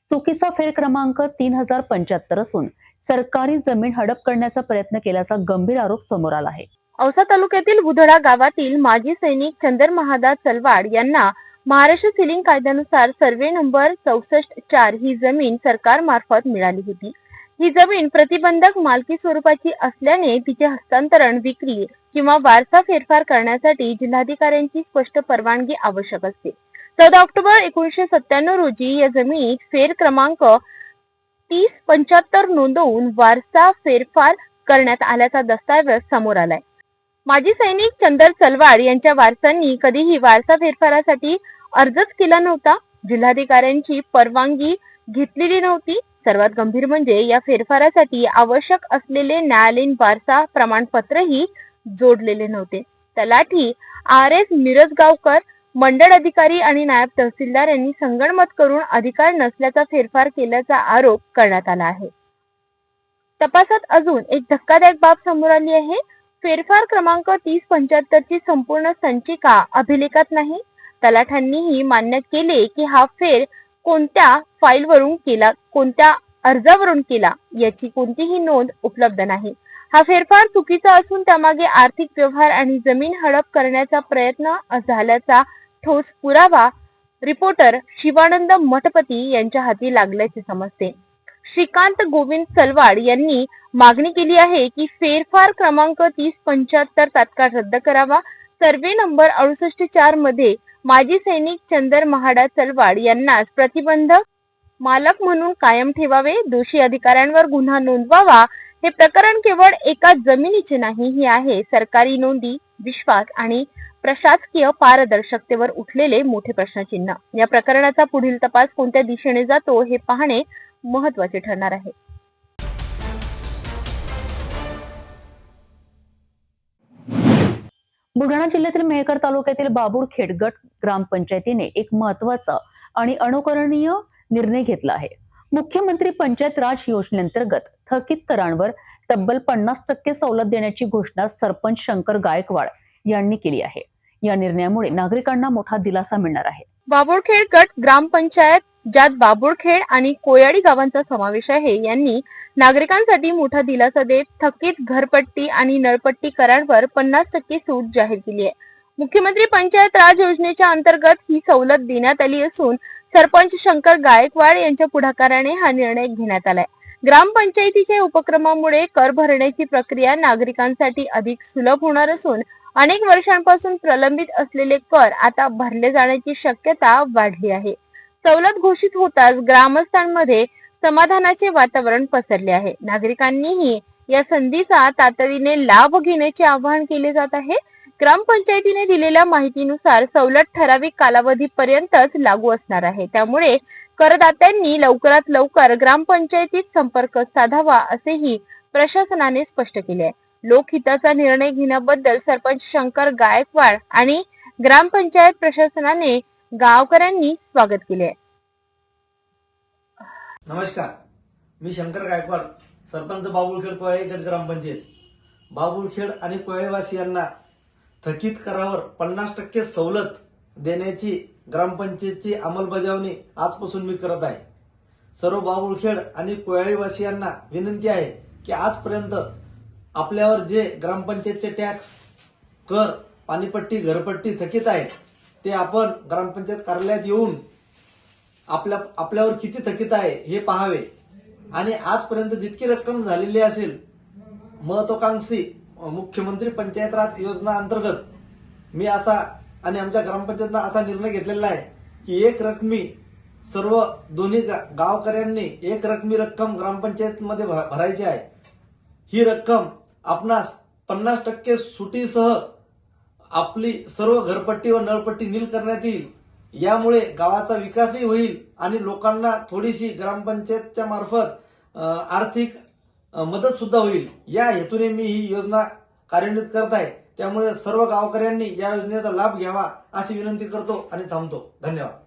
चुकीचा फेर क्रमांक 3075 असून सरकारी जमीन हडप करण्याचा प्रयत्न केल्याचा गंभीर आरोप समोर आला आहे. औसा तालुक्यातील बुधडा गावातील माजी सैनिक चंदर महादा चलवाड यांना महाराष्ट्र सीलिंग कायद्यानुसार सर्वे नंबर 64/4 ही जमीन सरकारमार्फत मिळाली होती. ही जमीन प्रतिबंधक मालकी स्वरूपाची असल्याने तिचे हस्तांतरण, विक्री किंवा वारसा फेरफार करण्यासाठी जिल्हाधिकाऱ्यांची स्पष्ट परवानगी आवश्यक असते. 14 ऑक्टोबर 1997 रोजी या जमिनीत फेर क्रमांक 3075 नोंदवून वारसा फेरफार करण्यात आल्याचा दस्तावेज समोर आलाय. माजी सैनिक चंदर चलवाड यांच्या वारसांनी कधीही वारसा फेरफारासाठी अर्जच केला नव्हता. जिल्हाधिकाऱ्यांची परवानगी घेतलेली नव्हती. सर्वात गंभीर म्हणजे या फेरफारासाठी आवश्यक असलेले न्यायालयीन वारसा प्रमाणपत्रही जोडलेले नव्हते. तलाठी RS मिरजगावकर, मंडळ अधिकारी आणि नायब तहसीलदार यांनी संगनमत करून अधिकार नसल्याचा फेरफार केल्याचा आरोप करण्यात आला आहे. तपासात अजून एक धक्कादायक बाब समोर आली आहे. फेरफार क्रमांक 3075 ची संपूर्ण संचिका अभिलेखात नाही. तलाठ्यांनीही मान्य केले की हा फेर कोणत्या फाईलवरून केला, कोणत्या अर्जावरून केला याची कोणतीही नोंद उपलब्ध नाही. हा फेरफार चुकीचा असून त्यामागे आर्थिक व्यवहार आणि जमीन हडप करण्याचा प्रयत्न झाल्याचा ठोस पुरावा रिपोर्टर शिवानंद मठपती यांच्या हाती लागल्याचे समजते. श्रीकांत गोविंद चलवाड यांनी मागणी केली आहे की फेरफार क्रमांक 3075 तात्काळ रद्द करावा. सर्वे नंबर 68/4 मध्ये माजी सैनिक चंदर महाडा चलवाड यांनाच प्रतिबंधक मालक म्हणून कायम ठेवावे. दोषी अधिकाऱ्यांवर गुन्हा नोंदवावा हे प्रकरण केवळ एका जमिनीचे नाही, हे आहे सरकारी नोंदी, विश्वास आणि प्रशासकीय पारदर्शकतेवर उठलेले मोठे प्रश्नचिन्ह. या प्रकरणाचा पुढील तपास कोणत्या दिशेने जातो हे पाहणे महत्त्वाचे ठरणार आहे. बुलढाणा जिल्ह्यातील मेहकर तालुक्यातील बाबुळखेड गट ग्रामपंचायतीने एक महत्त्वाचा आणि अनुकरणीय निर्णय घेतला आहे. मुख्यमंत्री पंचायत राज योजनेअंतर्गत थकीत करांवर तब्बल 50% सवलत देण्याची घोषणा सरपंच शंकर गायकवाड यांनी केली आहे. या निर्णयामुळे नागरिकांना मोठा दिलासा मिळणार आहे. बाबुळखेड गट ग्रामपंचायत, ज्यात बाबुळखेड आणि कोयाडी गावांचा समावेश आहे, यांनी नागरिकांसाठी मोठा दिलासा देत थकीत घरपट्टी आणि नळपट्टी करांवर 50% सूट जाहीर केली आहे. मुख्यमंत्री पंचायत राज योजनेच्या अंतर्गत ही सवलत देण्यात आली असून सरपंच शंकर गायकवाड यांच्या पुढाकाराने हा निर्णय घेण्यात आलाय. ग्रामपंचायतीच्या उपक्रमामुळे कर भरण्याची प्रक्रिया नागरिकांसाठी अधिक सुलभ होणार असून अनेक वर्षांपासून प्रलंबित असलेले कर आता भरले जाण्याची शक्यता वाढली आहे. सवलत घोषित होताच ग्रामस्थांमध्ये समाधानाचे वातावरण पसरले आहे. नागरिकांनीही या संधीचा तातडीने लाभ घेण्याचे आवाहन केले जात आहे. ग्रामपंचायतीने दिलेल्या माहितीनुसार सवलत ठराविक कालावधीपर्यंतच लागू असणार आहे. त्यामुळे करदात्यांनी लवकरात लवकर ग्रामपंचायतीत संपर्क साधावा असेही प्रशासनाने स्पष्ट केले आहे. लोकहिताचा निर्णय घेण्याबद्दल सरपंच शंकर गायकवाड आणि ग्रामपंचायत प्रशासनाने गावकऱ्यांनी स्वागत केले आहे. नमस्कार, मी शंकर गायकवाड, सरपंच बाबुळखेड कोयाळी गट ग्रामपंचायत. बाबुळखेड आणि कोयाळीवासियांना थकीत करावर 50% सवलत देण्याची ग्रामपंचायतची अंमलबजावणी आजपासून मी करत आहे. सर्व बाबुळखेड आणि कोयाळीवासियांना विनंती आहे की आजपर्यंत आपल्यावर जे ग्रामपंचायतचे टॅक्स, कर, पाणीपट्टी, घरपट्टी थकीत आहे ते आपण ग्रामपंचायत कार्यालयात येऊन आपल्यावर किती थकीत आहे हे पाहावे आणि आजपर्यंत जितकी रक्कम झालेली असेल महत्वाकांक्षी मुख्यमंत्री पंचायत राज योजना अंतर्गत मी असा आणि आमच्या ग्रामपंचायतनं असा निर्णय घेतलेला आहे की एक रकमी सर्व दोन्ही गावकऱ्यांनी एक रकमी रक्कम ग्रामपंचायतमध्ये भरायची आहे. ही रक्कम आपणास 50% सुटीसह आपली सर्व घरपट्टी व नळपट्टी नील करण्यात येईल. यामुळे गावाचा विकासही होईल आणि लोकांना थोडीशी ग्रामपंचायतच्या मार्फत आर्थिक मदत सुद्धा होईल. या हेतूने मी ही योजना कार्यान्वित करत आहे. त्यामुळे सर्व गावकऱ्यांनी या योजनेचा लाभ घ्यावा अशी विनंती करतो आणि थांबतो. धन्यवाद.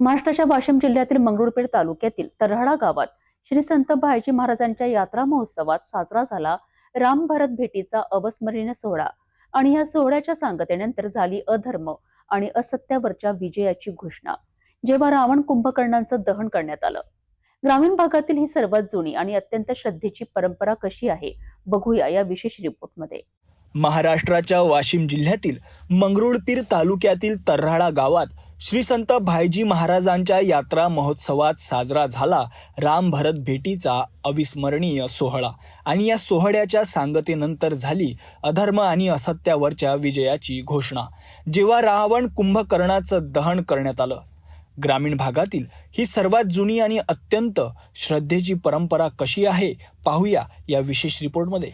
महाराष्ट्राच्या वाशिम जिल्ह्यातील मंगरुळपीर तालुक्यातील तरहाडा गावात श्री संत भायजी महाराजांच्या यात्रा महोत्सवात साजरा झाला राम भारत भेटीचा अविस्मरणीय सोहळा. आणि या सोहळ्याच्या सांगतेनंतर झाली अधर्म आणि असत्यावरच्या विजयाची घोषणा, जेव्हा रावण कुंभकर्णांचं दहन करण्यात आलं. ग्रामीण भागातील ही सर्वात जुनी आणि अत्यंत श्रद्धेची परंपरा कशी आहे बघूया या विशेष रिपोर्टमध्ये. महाराष्ट्राच्या वाशिम जिल्ह्यातील मंगरुळपीर तालुक्यातील तरहाडा गावात श्री संत भायजी महाराजांच्या यात्रा महोत्सवात साजरा झाला राम भरत भेटीचा अविस्मरणीय सोहळा. आणि या सोहळ्याच्या सांगतेनंतर झाली अधर्म आणि असत्यावरच्या विजयाची घोषणा, जेव्हा रावण कुंभकर्णाचं दहन करण्यात आलं. ग्रामीण भागातील ही सर्वात जुनी आणि अत्यंत श्रद्धेची परंपरा कशी आहे पाहूया या विशेष रिपोर्टमध्ये.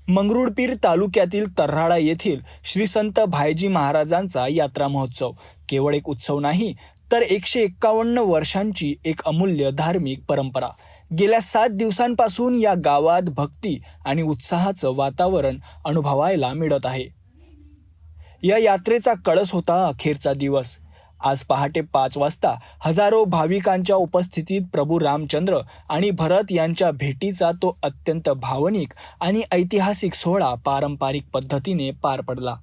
मंगरुळपीर तालुक्यातील तरहाडा येथील श्री संत भायजी महाराजांचा यात्रा महोत्सव केवळ एक उत्सव नाही, तर 151 वर्षांची एक अमूल्य धार्मिक परंपरा. गेल्या 7 दिवसांपासून या गावात भक्ती आणि उत्साहाचं वातावरण अनुभवायला मिळत आहे. या यात्रेचा कळस होता अखेरचा दिवस. आज पहाटे 5 वाजता हजारो भाविकांच्या उपस्थितीत प्रभू रामचंद्र आणि भरत यांच्या भेटीचा तो अत्यंत भावनिक आणि ऐतिहासिक सोहळा पारंपरिक पद्धतीने पार पडला.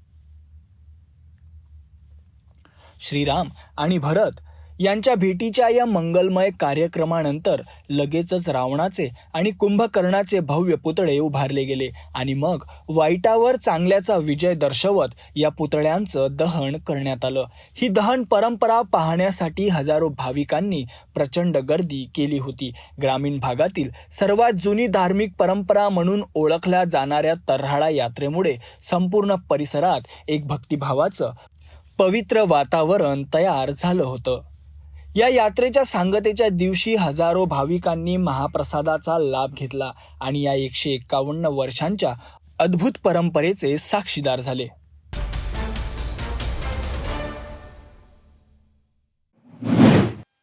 श्रीराम आणि भरत यांच्या भेटीच्या या मंगलमय कार्यक्रमानंतर लगेचच रावणाचे आणि कुंभकर्णाचे भव्य पुतळे उभारले गेले आणि मग वाईटावर चांगल्याचा विजय दर्शवत या पुतळ्यांचं दहन करण्यात आलं. ही दहन परंपरा पाहण्यासाठी हजारो भाविकांनी प्रचंड गर्दी केली होती. ग्रामीण भागातील सर्वात जुनी धार्मिक परंपरा म्हणून ओळखल्या जाणाऱ्या तरहाडा यात्रेमुळे संपूर्ण परिसरात एक भक्तिभावाचं पवित्र वातावरण तयार झालं होतं. या यात्रेच्या सांगतेच्या दिवशी हजारो भाविकांनी महाप्रसादाचा लाभ घेतला आणि या 151 वर्षांच्या अद्भुत परंपरेचे साक्षीदार झाले.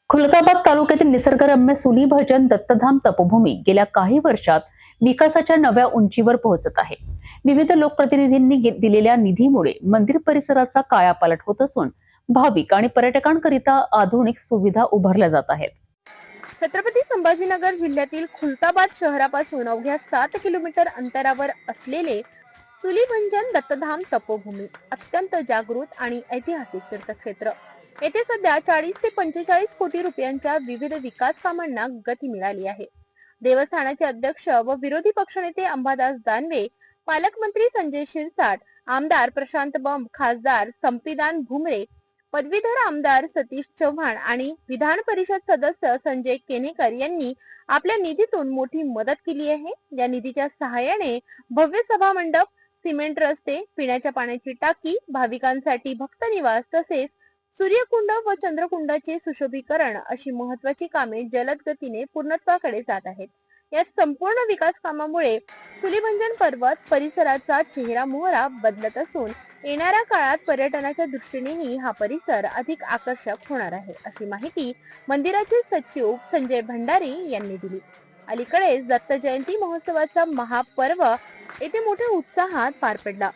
खुलताबाद तालुक्यातील निसर्गरम्य सुली भजन दत्तधाम तपोभूमी गेल्या काही वर्षात विकासाच्या नव्या उंचीवर पोहोचत आहे. विविध लोकप्रतिनिधींनी दिलेल्या निधीमुळे मंदिर परिसराचा कायापालट होत असून भाविक आणि पर्यटकांकरिता आधुनिक सुविधा उभारल्या जात आहेत. छत्रपती संभाजीनगर जिल्ह्यातील खुलताबाद शहरापासून अवघ्या 7 किलोमीटर अंतरावर असलेले सुलीभंजन दत्तधाम तपोभूमी अत्यंत जागृत आणि ऐतिहासिक तीर्थक्षेत्र. येथे सध्या 40 ते 45 कोटी रुपयांच्या विविध विकास कामांना गती मिळाली आहे. देवस्थानाचे अध्यक्ष व विरोधी पक्षनेते अंबादास दानवे, पालकमंत्री संजय शिरसाट, आमदार प्रशांत बंब, खासदार संपीदान भुमरे, पदवीधर आमदार सतीश चव्हाण आणि विधान परिषद सदस्य संजय केनेकर यांनी आपल्या निधीतून मोठी मदत केली आहे. या निधीच्या सहाय्याने भव्य सभा मंडप, सिमेंट रस्ते, पिण्याच्या पाण्याची टाकी, भाविकांसाठी भक्त निवास तसेच सूर्यकुंड व चंद्रकुंडाचे सुशोभीकरण अशी महत्वाची कामे जलद गतीने पूर्णत्वाकडे जात आहेत. या संपूर्ण विकास कामामुळे सुलीभंजन पर्वत परिसराचा चेहरा मोहरा बदलत असून येणाऱ्या काळात पर्यटनाच्या दृष्टीनेही हा परिसर अधिक आकर्षक होणार आहे, अशी माहिती मंदिराचे सचिव संजय भंडारी यांनी दिली. अलीकडेच दत्त जयंती महोत्सवाचा महापर्व येथे मोठ्या उत्साहात पार पडला.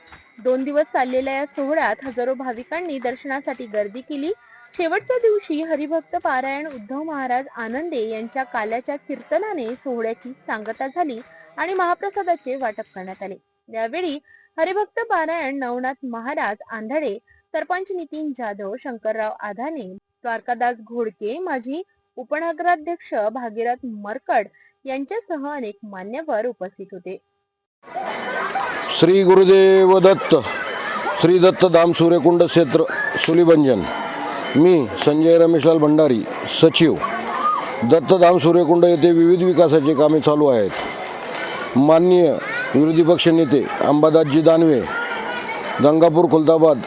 2 दिवस चाललेल्या या सोहळ्यात हजारो भाविकांनी दर्शनासाठी गर्दी केली. शेवटच्या दिवशी हरिभक्त पारायण उद्धव महाराज आनंदे यांच्या काल्याच्या कीर्तनाने सोहळ्याची सांगता झाली आणि महाप्रसादाचे वाटप करण्यात आले. यावेळी हरिभक्त पारायण नवनाथ महाराज आंधळे, सरपंच नितीन जाधव, शंकरराव आधाने, द्वारकादास घोडके, माजी उपनगराध्यक्ष भागीरथ मरकड यांच्यासह अनेक मान्यवर उपस्थित होते. श्री गुरुदेव दत्त. श्री दत्तधाम सूर्यकुंड क्षेत्र सुलीभंजन. मी संजय रमेशलाल भंडारी, सचिव. दत्तधाम सूर्यकुंड येथे विविध विकासाचे कामे चालू आहेत. माननीय विरोधी पक्षनेते अंबादासजी दानवे, गंगापूर खुलताबाद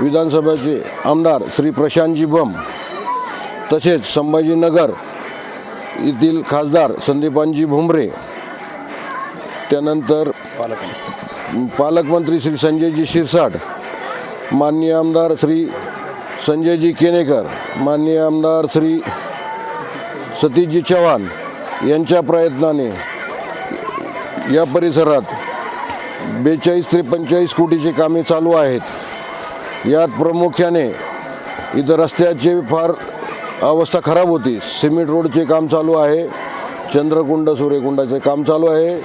विधानसभेचे आमदार श्री प्रशांतजी बंब, तसेच संभाजीनगर येथील खासदार संदीपानजी भुमरे, त्यानंतर पालकमंत्री श्री संजयजी शिरसाट, माननीय आमदार श्री संजयजी केनेकर, माननीय आमदार श्री सतीशजी चव्हाण यांच्या प्रयत्नाने या परिसरात 42 ते 45 कोटीची कामे चालू आहेत. यात प्रामुख्याने इथं रस्त्याचे फार अवस्था खराब होती. सिमेंट रोडचे काम चालू आहे, चंद्रकुंड सूर्यकुंडाचे काम चालू आहे,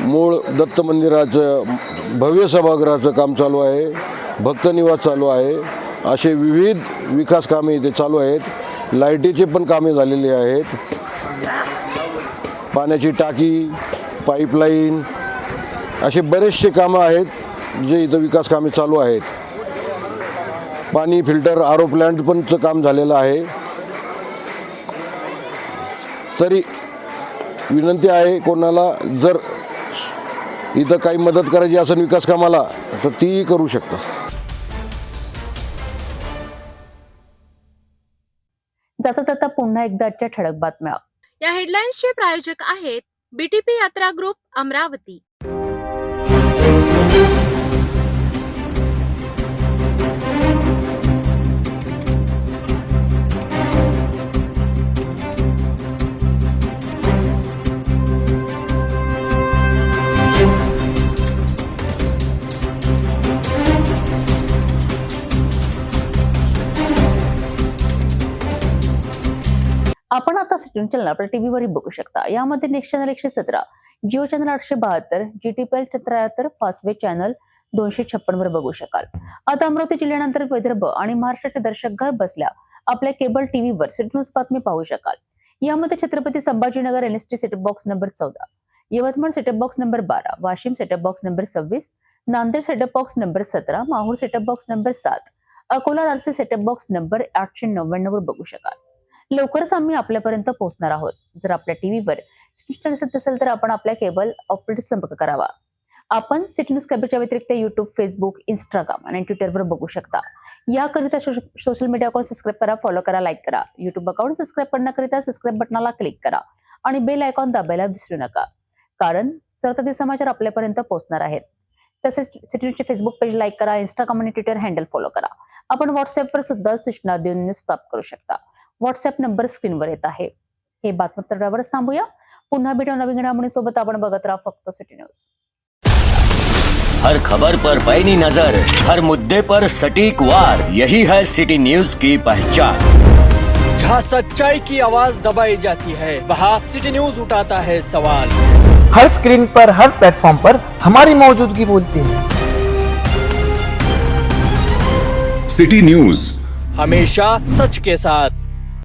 मूळ दत्त मंदिराचं भव्य सभागृहाचं काम चालू आहे, भक्त निवास चालू आहे. असे विविध विकास कामे इथे चालू आहेत. लाईटीचे पण कामे झालेली आहेत. पाण्याची टाकी, पाईपलाईन असे बरेचसे कामं आहेत जे इथं विकास कामे चालू आहेत. पाणी फिल्टर, आरो प्लांट पणचं काम झालेलं आहे. तरी विनंती आहे, कोणाला जर इथं काही मदत करायची असेल विकास कामाला तर तीही करू शकता. जाता जाता पुन्हा एकदा आजच्या ठळक बातम्या. या हेडलाईन्सचे प्रायोजक आहेत बीटीपी यात्रा ग्रुप अमरावती. आपण आता सिटीन चॅनल आपल्या टीव्हीवरही बघू शकता. यामध्ये next channel 117, Jio channel 872, GTPL 73, Fastway channel 256 वर बघू शकाल. आता अमरावती जिल्ह्यानंतर विदर्भ आणि महाराष्ट्राचे दर्शक घर बसल्या आपल्या केबल टीव्हीवर सिटी न्यूज बातमी पाहू शकाल. यामध्ये Chhatrapati Sambhajinagar NST setup box number 14, Yavatmal setup box number 12, Washim setup box number 26, Nanded setup box number 17, Mahur setup box number 7, Akola रालसी सेटअप बॉक्स नंबर 899 वर बघू शकाल. लवकरच आम्ही आपल्यापर्यंत पोहोचणार आहोत. जर आपल्या टीव्हीवर सिटी चॅनल असेल तर आपण आपल्या केबल ऑपरेटर संपर्क करावा. आपण सिटी न्यूज कॅबच्या व्यतिरिक्त युट्यूब, फेसबुक, इंस्टाग्राम आणि ट्विटरवर बघू शकता. याकरिता सोशल मीडिया अकाउंट सबस्क्राईब करा, फॉलो करा, लाईक करा. युट्यूब अकाउंट सबस्क्राईब करण्याकरिता सबस्क्राईब बटनाला क्लिक करा आणि बेल आयकॉन दाबायला विसरू नका, कारण सतत समाचार आपल्यापर्यंत पोहोचणार आहेत. तसेच सिटी न्यूजचे फेसबुक पेज लाईक करा, इंस्टाग्राम आणि ट्विटर हँडल फॉलो करा. आपण व्हॉट्सअपवर सुद्धा सूचना देऊन न्यूज प्राप्त करू शकता. व्हॉट्सअप नंबर स्क्रीनवर येत आहे. हे बातमीपत्रावर थांबूया. पुन्हा भेटू नवीन घडामोडींसोबत. आपण बघत राहा फक्त सिटी न्यूज. हर खबर पर पैनी नजर, हर मुद्दे पर सटीक वार, यही है सिटी न्यूज की पहचान. जहाँ सच्चाई की आवाज दबाई जाती है, वहाँ सिटी न्यूज उठाता है सवाल. हर स्क्रीन पर, हर प्लेटफॉर्म पर हमारी मौजूदगी बोलती है. सिटी न्यूज हमेशा सच के साथ.